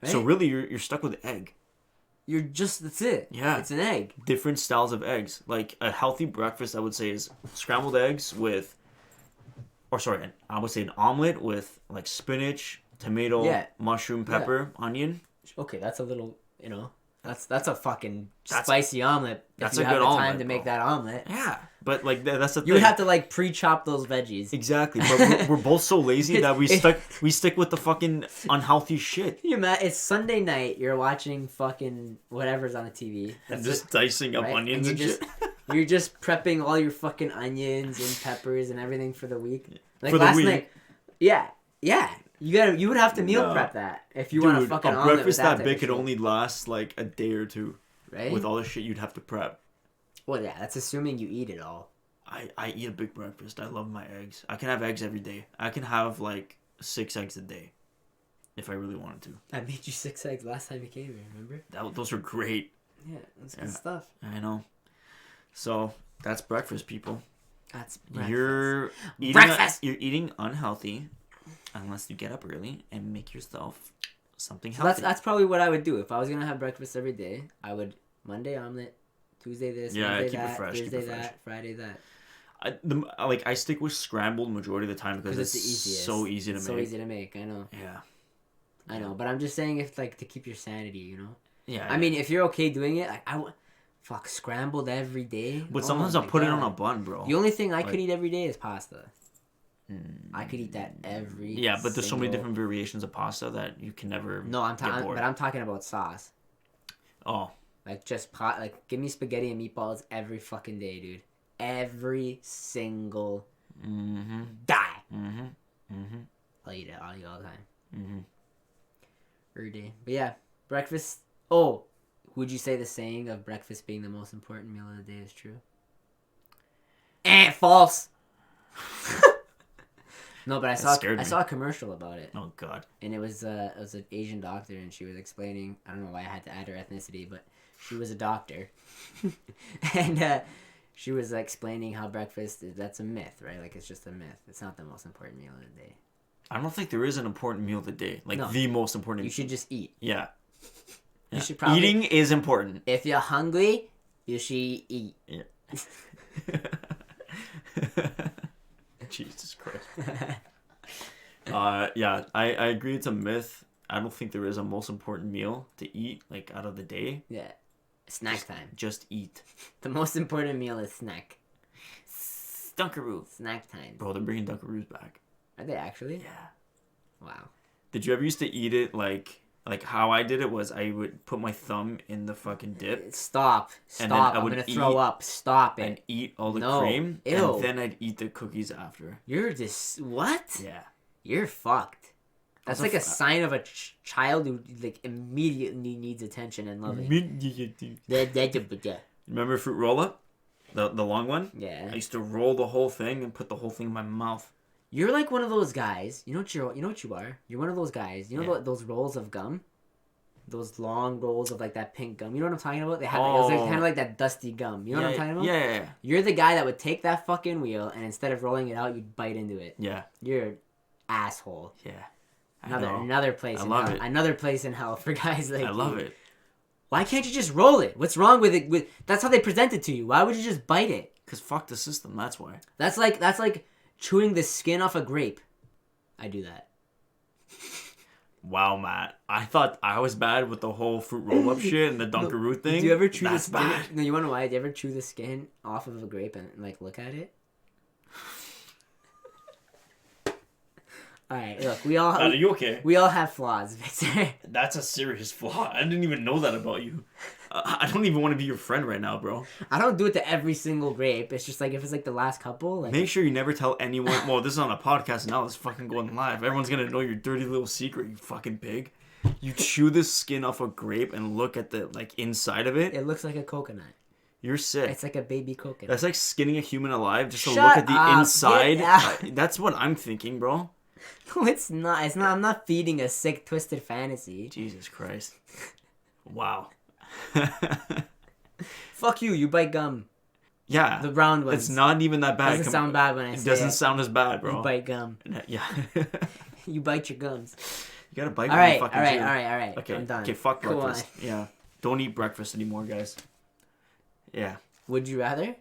Right? So really, you're stuck with egg. That's it. Yeah. It's an egg. Different styles of eggs. Like a healthy breakfast, I would say, is scrambled eggs with, I would say an omelet with like spinach, tomato, mushroom, pepper, onion. Okay, that's a little, that's a fucking spicy omelet. That's if you a have good the omelet, time to make bro. that omelet. Yeah, but like that's the thing. You would have to like pre-chop those veggies. Exactly, but we're both so lazy that we stick with the fucking unhealthy shit. You Matt, it's Sunday night. You're watching fucking whatever's on the TV. And just dicing up onions and shit. You're just prepping all your fucking onions and peppers and everything for the week. Like for the last week. night. Yeah. You would have to meal prep that if you want a fucking omelet. Breakfast with that big could only last like a day or two. Right? With all the shit you'd have to prep. Well, yeah, that's assuming you eat it all. I eat a big breakfast. I love my eggs. I can have eggs every day. I can have like 6 eggs a day. If I really wanted to. I made you 6 eggs last time you came here, remember? Those were great. Yeah, that's good stuff. I know. So, that's breakfast, people. That's breakfast. You're eating breakfast! You're eating unhealthy unless you get up early and make yourself something So healthy. that's probably what I would do. If I was going to have breakfast every day, I would Monday omelet, Tuesday this, Wednesday keep that, it fresh, Thursday that, Friday that. I stick with scrambled majority of the time because it's the easiest. so easy to make. So easy to make, I know. Yeah. I know, but I'm just saying if like to keep your sanity, Yeah. I mean, if you're okay doing it, like scrambled every day. But sometimes I'll put it on a bun, bro. The only thing I could eat every day is pasta. I could eat that every. Yeah, but there's so many different variations of pasta that you can never. No, I'm talking about sauce. Oh. Like just give me spaghetti and meatballs every fucking day, dude. Every single die. I'll eat it all the time. Every day. But yeah, breakfast. Oh, would you say the saying of breakfast being the most important meal of the day is true? False. No, but I saw a commercial about it. Oh God. And it was an Asian doctor, and she was explaining. I don't know why I had to add her ethnicity, but she was a doctor, and she was explaining how breakfast that's a myth, right? Like it's just a myth. It's not the most important meal of the day. I don't think there is an important meal of the day. The most important. You should just eat. Yeah. You should probably eating is important. If you're hungry, you should eat. Yeah. Jesus Christ. Yeah, I agree it's a myth. I don't think there is a most important meal to eat out of the day. Yeah. Snack time. Just eat. The most important meal is snack. Dunkaroo. Snack time. Bro, they're bringing Dunkaroos back. Are they actually? Yeah. Wow. Did you ever used to eat it like how I did it was I would put my thumb in the fucking dip. Stop. And then I I'm would gonna throw up. Stop it. And eat all the cream. Ew. And then I'd eat the cookies after. You're just... What? Yeah. You're fucked. That's like a sign of a child who immediately needs attention and loving. Remember Fruit Roll-Up? The long one? Yeah. I used to roll the whole thing and put the whole thing in my mouth. You're like one of those guys. You know what you are? You're one of those guys. You know those rolls of gum? Those long rolls of that pink gum. You know what I'm talking about? They had it was kind of like that dusty gum. You know what I'm talking about? Yeah. You're the guy that would take that fucking wheel and instead of rolling it out, you'd bite into it. Yeah. You're an asshole. Yeah. Another place in hell. Another place in hell for guys like you. I love it. Why can't you just roll it? What's wrong with it? That's how they present it to you. Why would you just bite it? Because fuck the system, that's why. That's like chewing the skin off a grape. I do that. Wow, Matt. I thought I was bad with the whole Fruit Roll-Up shit and the Dunkaroo thing. Do you ever chew That's the skin? bad. No, you want to know why? Do you ever chew the skin off of a grape and look at it? All right, look, Are you okay? We all have flaws, Victor. That's a serious flaw. I didn't even know that about you. I don't even want to be your friend right now, bro. I don't do it to every single grape. It's just if it's the last couple. Make sure you never tell anyone. Well, this is on a podcast now. It's fucking going live. Everyone's going to know your dirty little secret, you fucking pig. You chew the skin off a grape and look at the inside of it. It looks like a coconut. You're sick. It's like a baby coconut. That's like skinning a human alive just to Shut look at the up. inside. That's what I'm thinking, bro. No, it's not. It's not. I'm not feeding a sick, twisted fantasy. Jesus Christ. Wow. Fuck you. You bite gum. Yeah. The round ones. It's not even that bad. Doesn't sound bad when I say it. It doesn't sound as bad, bro. You bite gum. Yeah. You bite your gums. You gotta bite All when you right, fucking all right, chew. all right, all right. Okay, I'm done. okay, fuck Go breakfast. Yeah. Don't eat breakfast anymore, guys. Yeah. Would you rather?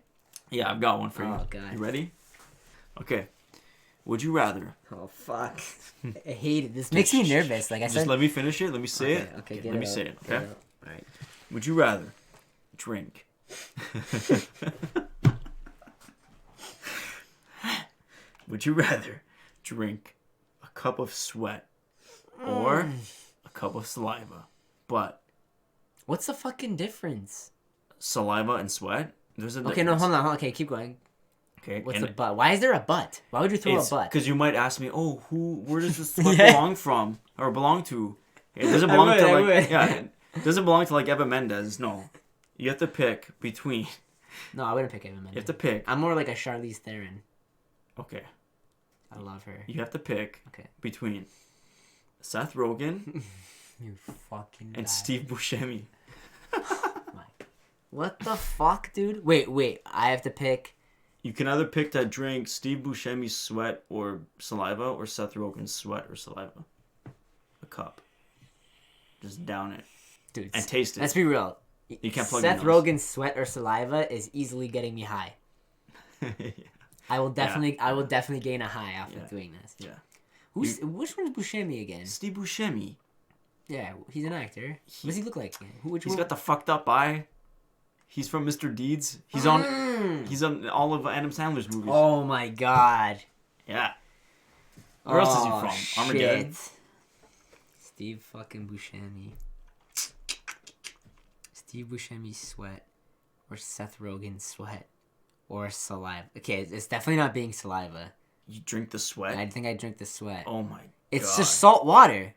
Yeah, I've got one for you. Oh, God. You ready? Okay. Would you rather? Oh, fuck. I hate it. This makes me nervous. Like I said. Just let me finish it. Let me say it. Okay, let me say it. Okay. All right. Would you rather drink? Would you rather drink a cup of sweat or a cup of saliva? But What's the fucking difference? saliva and sweat, there's a Okay, difference. no, hold on. Okay, keep going. Okay. What's the butt? Why is there a butt? Why would you throw a butt? Because you might ask me, oh, where does this sweat Yeah. belong from or belong to? It doesn't belong to I like, would. yeah, it doesn't belong to like Eva Mendes. No, you have to pick between. No, I wouldn't pick Ava You Mendes. have to pick. I'm more like a Charlize Theron. Okay. I love her. You have to pick. Okay. Between Seth Rogen You fucking and guy. Steve Buscemi. What the fuck, dude? Wait. I have to pick. You can either pick to drink Steve Buscemi's sweat or saliva, or Seth Rogen's sweat or saliva. A cup. Just down it Dude, and taste it. let's be real. You can't plug Seth your nose. Rogen's sweat or saliva is easily getting me high. Yeah. I will definitely gain a high after Yeah. doing this. Yeah. Which one's Buscemi again? Steve Buscemi. Yeah, he's an actor. What does he look like? He's got the fucked up eye. He's from Mr. Deeds. He's on all of Adam Sandler's movies. Oh my god. Yeah. Where else is he from? Shit. Armageddon. Steve fucking Buscemi. Steve Buscemi's sweat. Or Seth Rogen's sweat. Or saliva. Okay, it's definitely not being saliva. You drink the sweat? I think I drink the sweat. Oh my It's god. just salt water.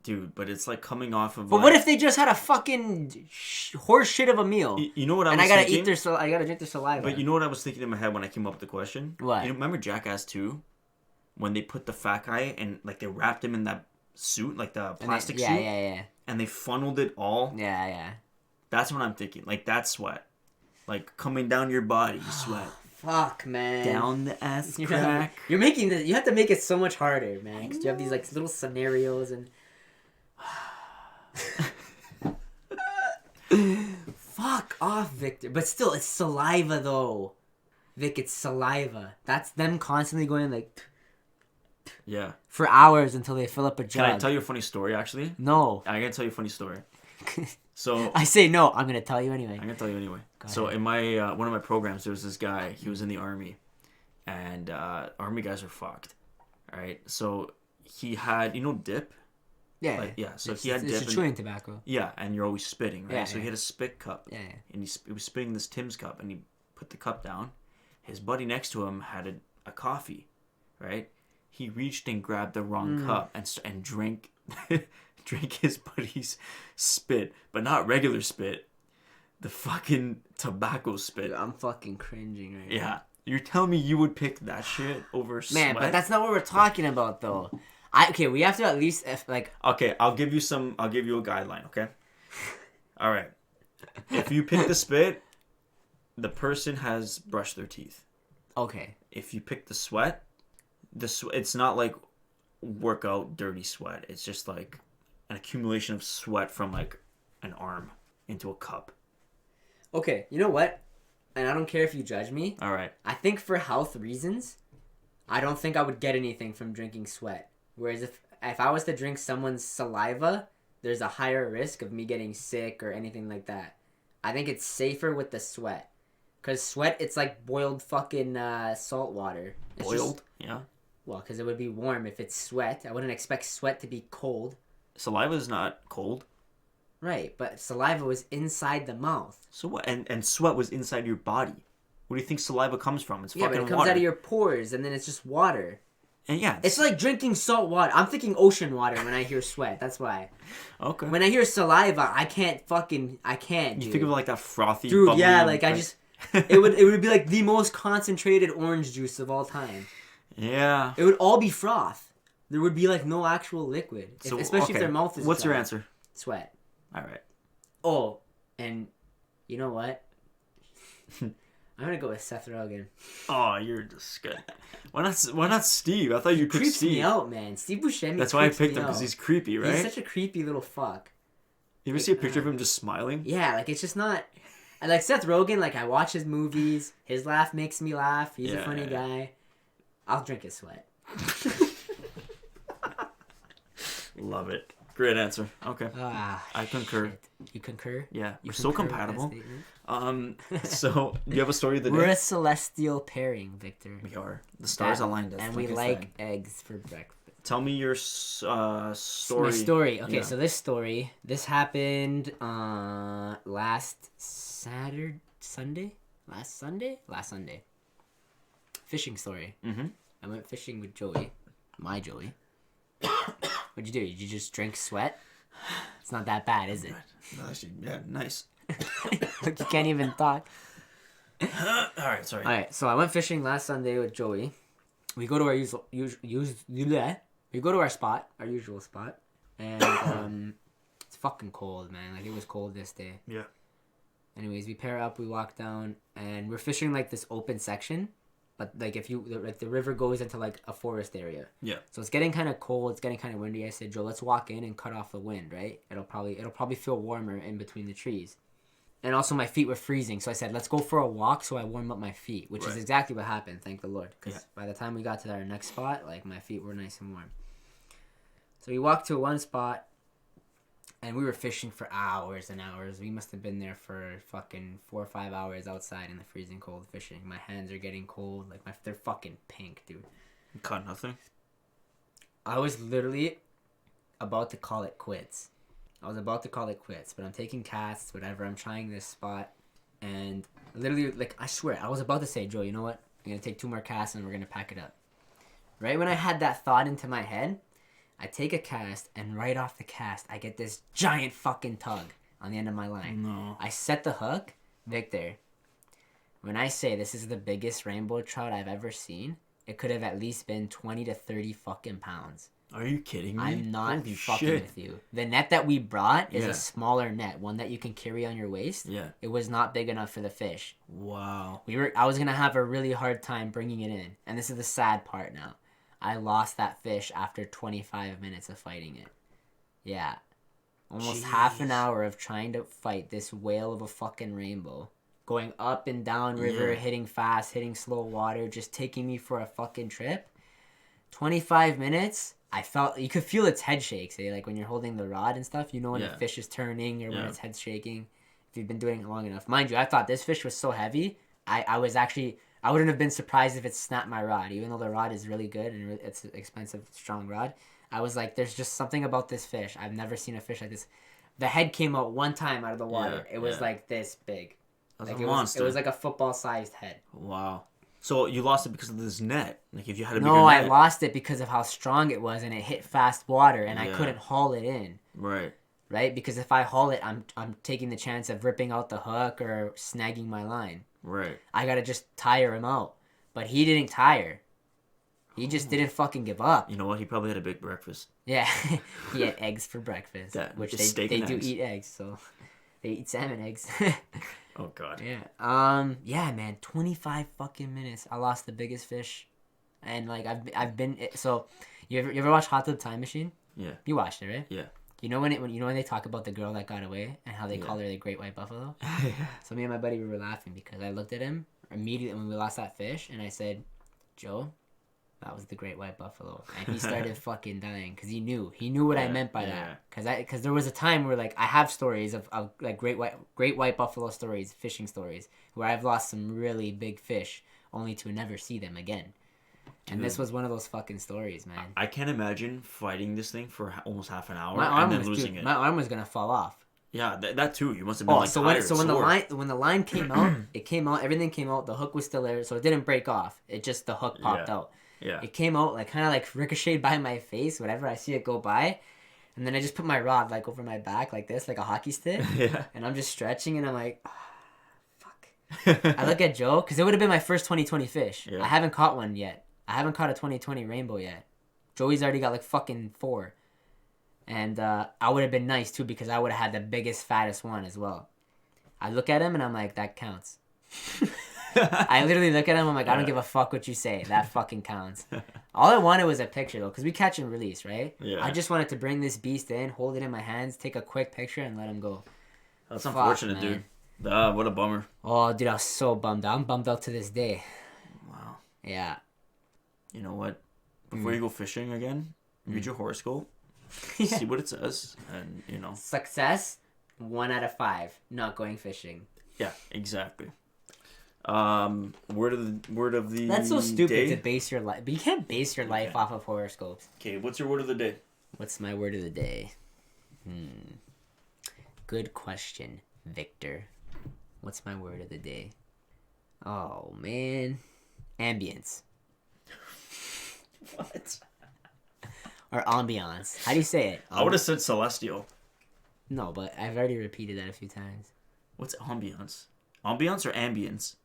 Dude, but it's like coming off of. But like, what if they just had a fucking horse shit of a meal? You know what I was and I gotta thinking? I gotta drink their saliva. But you know what I was thinking in my head when I came up with the question? What? You remember Jackass 2? When they put the fat guy and like they wrapped him in that suit, like the plastic suit? Yeah. And they funneled it all? Yeah. That's what I'm thinking. Like that sweat. Like coming down your body, you sweat. Fuck, man. Down the ass You're crack. making this. You have to make it so much harder, man. Because you have these like little scenarios and. Fuck off, Victor. But still, it's saliva though. Vic, it's saliva. That's them constantly going like. Yeah. For hours until they fill up a jug. Can I tell you a funny story, actually? No. I gotta tell you a funny story. So I say no. I'm gonna tell you anyway. I'm gonna tell you anyway. Go So ahead. in my one of my programs, there was this guy. He was in the army, and army guys are fucked. All right. So he had dip. Yeah. Like, yeah. So it's, he had it's dip. a chewing tobacco. Yeah, and you're always spitting, right? Yeah, So yeah. he had a spit cup. Yeah. And he was spitting this Tim's cup, and he put the cup down. His buddy next to him had a coffee, right? He reached and grabbed the wrong cup and drank drank his buddy's spit, but not regular spit, the fucking tobacco spit. Dude, I'm fucking cringing right now. Yeah, you're telling me you would pick that shit over Man, sweat? but that's not what we're talking about though. Okay, we have to at least like. Okay, I'll give you a guideline. Okay. All right. If you pick the spit, the person has brushed their teeth. Okay. If you pick the sweat, it's not like workout dirty sweat. It's just like an accumulation of sweat from like an arm into a cup. Okay, you know what? And I don't care if you judge me. All right. I think for health reasons, I don't think I would get anything from drinking sweat. Whereas if I was to drink someone's saliva, there's a higher risk of me getting sick or anything like that. I think it's safer with the sweat. Because sweat, it's like boiled fucking salt water. It's Boiled? Yeah. Well, because it would be warm if it's sweat. I wouldn't expect sweat to be cold. Saliva is not cold. Right, but saliva was inside the mouth. So what? And sweat was inside your body. Where do you think saliva comes from? It's Yeah, fucking but it comes water. out of your pores, and then it's just water. And yeah. It's like drinking salt water. I'm thinking ocean water when I hear sweat. That's why. Okay. When I hear saliva, I can't. You Dude. think of like that frothy, Dude, bubbly, yeah, like I just. It would be like the most concentrated orange juice of all time. Yeah. It would all be froth. There would be like no actual liquid, especially if their mouth is. What's dry. your answer? Sweat. All right. Oh, and you know what? I'm gonna go with Seth Rogen. Oh, you're disgusting. Why not Steve? I thought you picked Creeps Steve. me out, man. Steve Buscemi. That's why I creeps picked me him, because out. he's creepy, right? He's such a creepy little fuck. You ever see a picture of him just smiling? Yeah, like it's just not. I like Seth Rogen. Like I watch his movies. His laugh makes me laugh. He's a funny guy. I'll drink his sweat. Love it. Great answer. Okay. I concur. Shit. You concur? Yeah, You we're so concur with that compatible. statement? So do you have a story of the We're day? a celestial pairing, Victor. We are. The stars aligned us. And we I like said. eggs for breakfast. Tell me your story. My story. Okay, Yeah. so this happened last Sunday. Fishing story. Mm-hmm. I went fishing with Joey, my Joey. What'd you do? Did you just drink sweat? It's not that bad, is it? Actually, yeah, nice. Look, you can't even talk. All right, sorry. All right, so I went fishing last Sunday with Joey. We go to our we go to our spot, our usual spot, and it's fucking cold, man. Like it was cold this day. Yeah. Anyways, we pair up, we walk down, and we're fishing like this open section, but like if you like the river goes into like a forest area. Yeah. So it's getting kind of cold, it's getting kind of windy. I said, Joe, let's walk in and cut off the wind, right? It'll probably feel warmer in between the trees. And also my feet were freezing, so I said, let's go for a walk so I warm up my feet, which is exactly what happened, thank the Lord. Because by the time we got to our next spot, like my feet were nice and warm. So we walked to one spot, and we were fishing for hours and hours. We must have been there for fucking 4 or 5 hours outside in the freezing cold fishing. My hands are getting cold, like they're fucking pink, dude. You caught nothing? I was literally about to call it quits. But I'm taking casts, whatever. I'm trying this spot. And literally, like, I swear, I was about to say, Joe, you know what? I'm going to take 2 more casts and we're going to pack it up. Right when I had that thought into my head, I take a cast, and right off the cast, I get this giant fucking tug on the end of my line. No. I set the hook. Victor, when I say this is the biggest rainbow trout I've ever seen, it could have at least been 20 to 30 fucking pounds. Are you kidding me? I'm not Holy fucking shit. with you. The net that we brought is a smaller net, one that you can carry on your waist. Yeah. It was not big enough for the fish. Wow. I was gonna have a really hard time bringing it in, and this is the sad part now. I lost that fish after 25 minutes of fighting it. Yeah. Almost half an hour of trying to fight this whale of a fucking rainbow. Going up and down river, hitting fast, hitting slow water, just taking me for a fucking trip. 25 minutes, you could feel its head shakes, eh? Like when you're holding the rod and stuff, you know when the fish is turning or when its head's shaking. If you've been doing it long enough. Mind you, I thought this fish was so heavy, I wouldn't have been surprised if it snapped my rod, even though the rod is really good and it's an expensive, strong rod. I was like, there's just something about this fish. I've never seen a fish like this. The head came out one time out of the water. It was like this big. That's like a monster. It was like a football-sized head. Wow. So you lost it because of this net? Like if you had a bigger No, net? I lost it because of how strong it was and it hit fast water and I couldn't haul it in. Right. Right? Because if I haul it, I'm taking the chance of ripping out the hook or snagging my line. Right. I gotta just tire him out. But he didn't tire. He just didn't fucking give up. You know what? He probably had a big breakfast. Yeah. He had eggs for breakfast. Which they do eggs. eat eggs, so they eat salmon eggs. Oh god. Yeah. Yeah, man. 25 fucking minutes. I lost the biggest fish. And like I've been so you ever watch Hot Tub Time Machine? Yeah. You watched it, right? Yeah. You know when they talk about the girl that got away and how they call her the Great White Buffalo? So me and my buddy we were laughing because I looked at him immediately when we lost that fish and I said, Joe, that was the Great White Buffalo. And he started fucking dying because he knew what I meant by that. Because there was a time where like I have stories of like great white buffalo stories, fishing stories, where I've lost some really big fish only to never see them again. And this was one of those fucking stories, man. I can't imagine fighting this thing for almost half an hour and then losing it. My arm was gonna fall off. Yeah, that too. You must have been tired, so when the line came out, it came out. Everything came out. The hook was still there, so it didn't break off. It just the hook popped out. Yeah. It came out like kind of like ricocheted by my face. Whenever I see it go by, and then I just put my rod like over my back like this, like a hockey stick. Yeah. And I'm just stretching, and I'm like, fuck. I look at Joe because it would have been my first 2020 fish. Yeah. I haven't caught one yet. I haven't caught a 2020 rainbow yet. Joey's already got like fucking 4. And I would have been nice too because I would have had the biggest, fattest one as well. I look at him and I'm like, that counts. I literally look at him. I'm like, I don't give a fuck what you say. That fucking counts. All I wanted was a picture though, because we catch and release, right? Yeah. I just wanted to bring this beast in, hold it in my hands, take a quick picture, and let him go. That's Fuck, unfortunate, man. dude. What a bummer. Oh, dude, I was so bummed out. I'm bummed out to this day. Wow. Yeah. You know what? Before you go fishing again, read your horoscope, Yeah. see what it says, and Success, 1 out of 5. Not going fishing. Yeah, exactly. Word of the That's so stupid day. to base your life. But you can't base your life off of horoscopes. Okay, what's your word of the day? What's my word of the day? Good question, Victor. What's my word of the day? Oh, man. Ambience. What? Or ambiance. How do you say it? I would have said celestial. No, but I've already repeated that a few times. What's ambiance? Ambiance or ambience?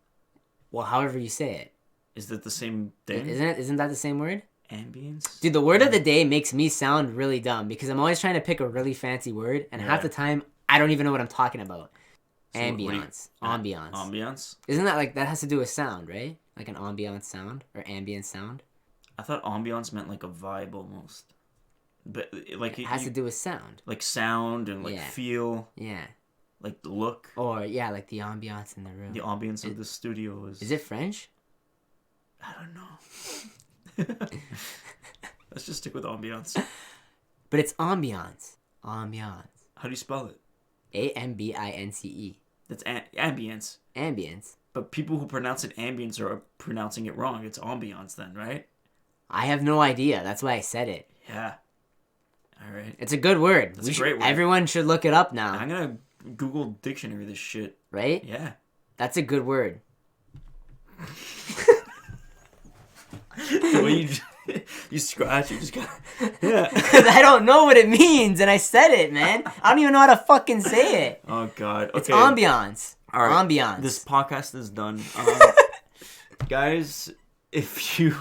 Well, however you say it. Is that the same thing? Isn't that the same word? Ambience? Dude, the word of the day makes me sound really dumb because I'm always trying to pick a really fancy word, and half the time I don't even know what I'm talking about. So Ambiance. Ambiance. Ambiance? Isn't that like that has to do with sound, right? Like an ambiance sound or ambient sound? I thought ambiance meant like a vibe almost. But like It has to do with sound. like sound and like Yeah. feel, Yeah. like the look. Or yeah, like the ambiance in the room. The ambience of the studio is. Is it French? I don't know. Let's just stick with ambiance. But it's ambiance. Ambiance. How do you spell it? Ambince. That's ambience. Ambience. But people who pronounce it ambience are pronouncing it wrong. It's ambiance then, right? I have no idea. That's why I said it. Yeah. All right. It's a good word. That's a great word. Everyone should look it up now. I'm gonna Google dictionary this shit. Right? Yeah. That's a good word. The way you scratch, you just gotta. Yeah. Because I don't know what it means, and I said it, man. I don't even know how to fucking say it. Oh God. Okay. It's ambiance. All right. Ambiance. This podcast is done. Guys, if you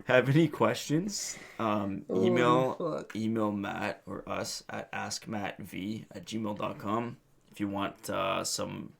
have any questions, email Matt or us at askmattv@gmail.com. If you want some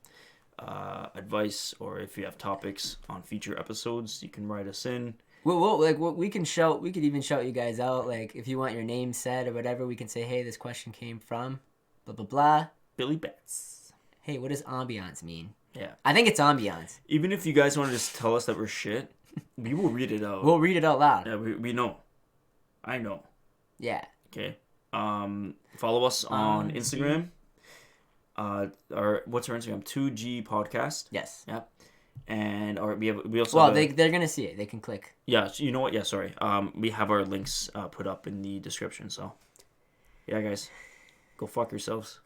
advice or if you have topics on future episodes, you can write us in. We can shout. We could even shout you guys out. Like if you want your name said or whatever, we can say, "Hey, this question came from blah blah blah." Billy Betts. Hey, what does ambiance mean? Yeah. I think it's ambiance. Even if you guys want to just tell us that we're shit, we will read it out. We'll read it out loud. Yeah, we know. I know. Yeah. Okay. Follow us on Instagram. What's our Instagram? 2G Podcast. Yes. Yep. And we also Well, they're gonna see it. They can click. Yeah. You know what? Yeah. Sorry. We have our links put up in the description. So, yeah, guys, go fuck yourselves.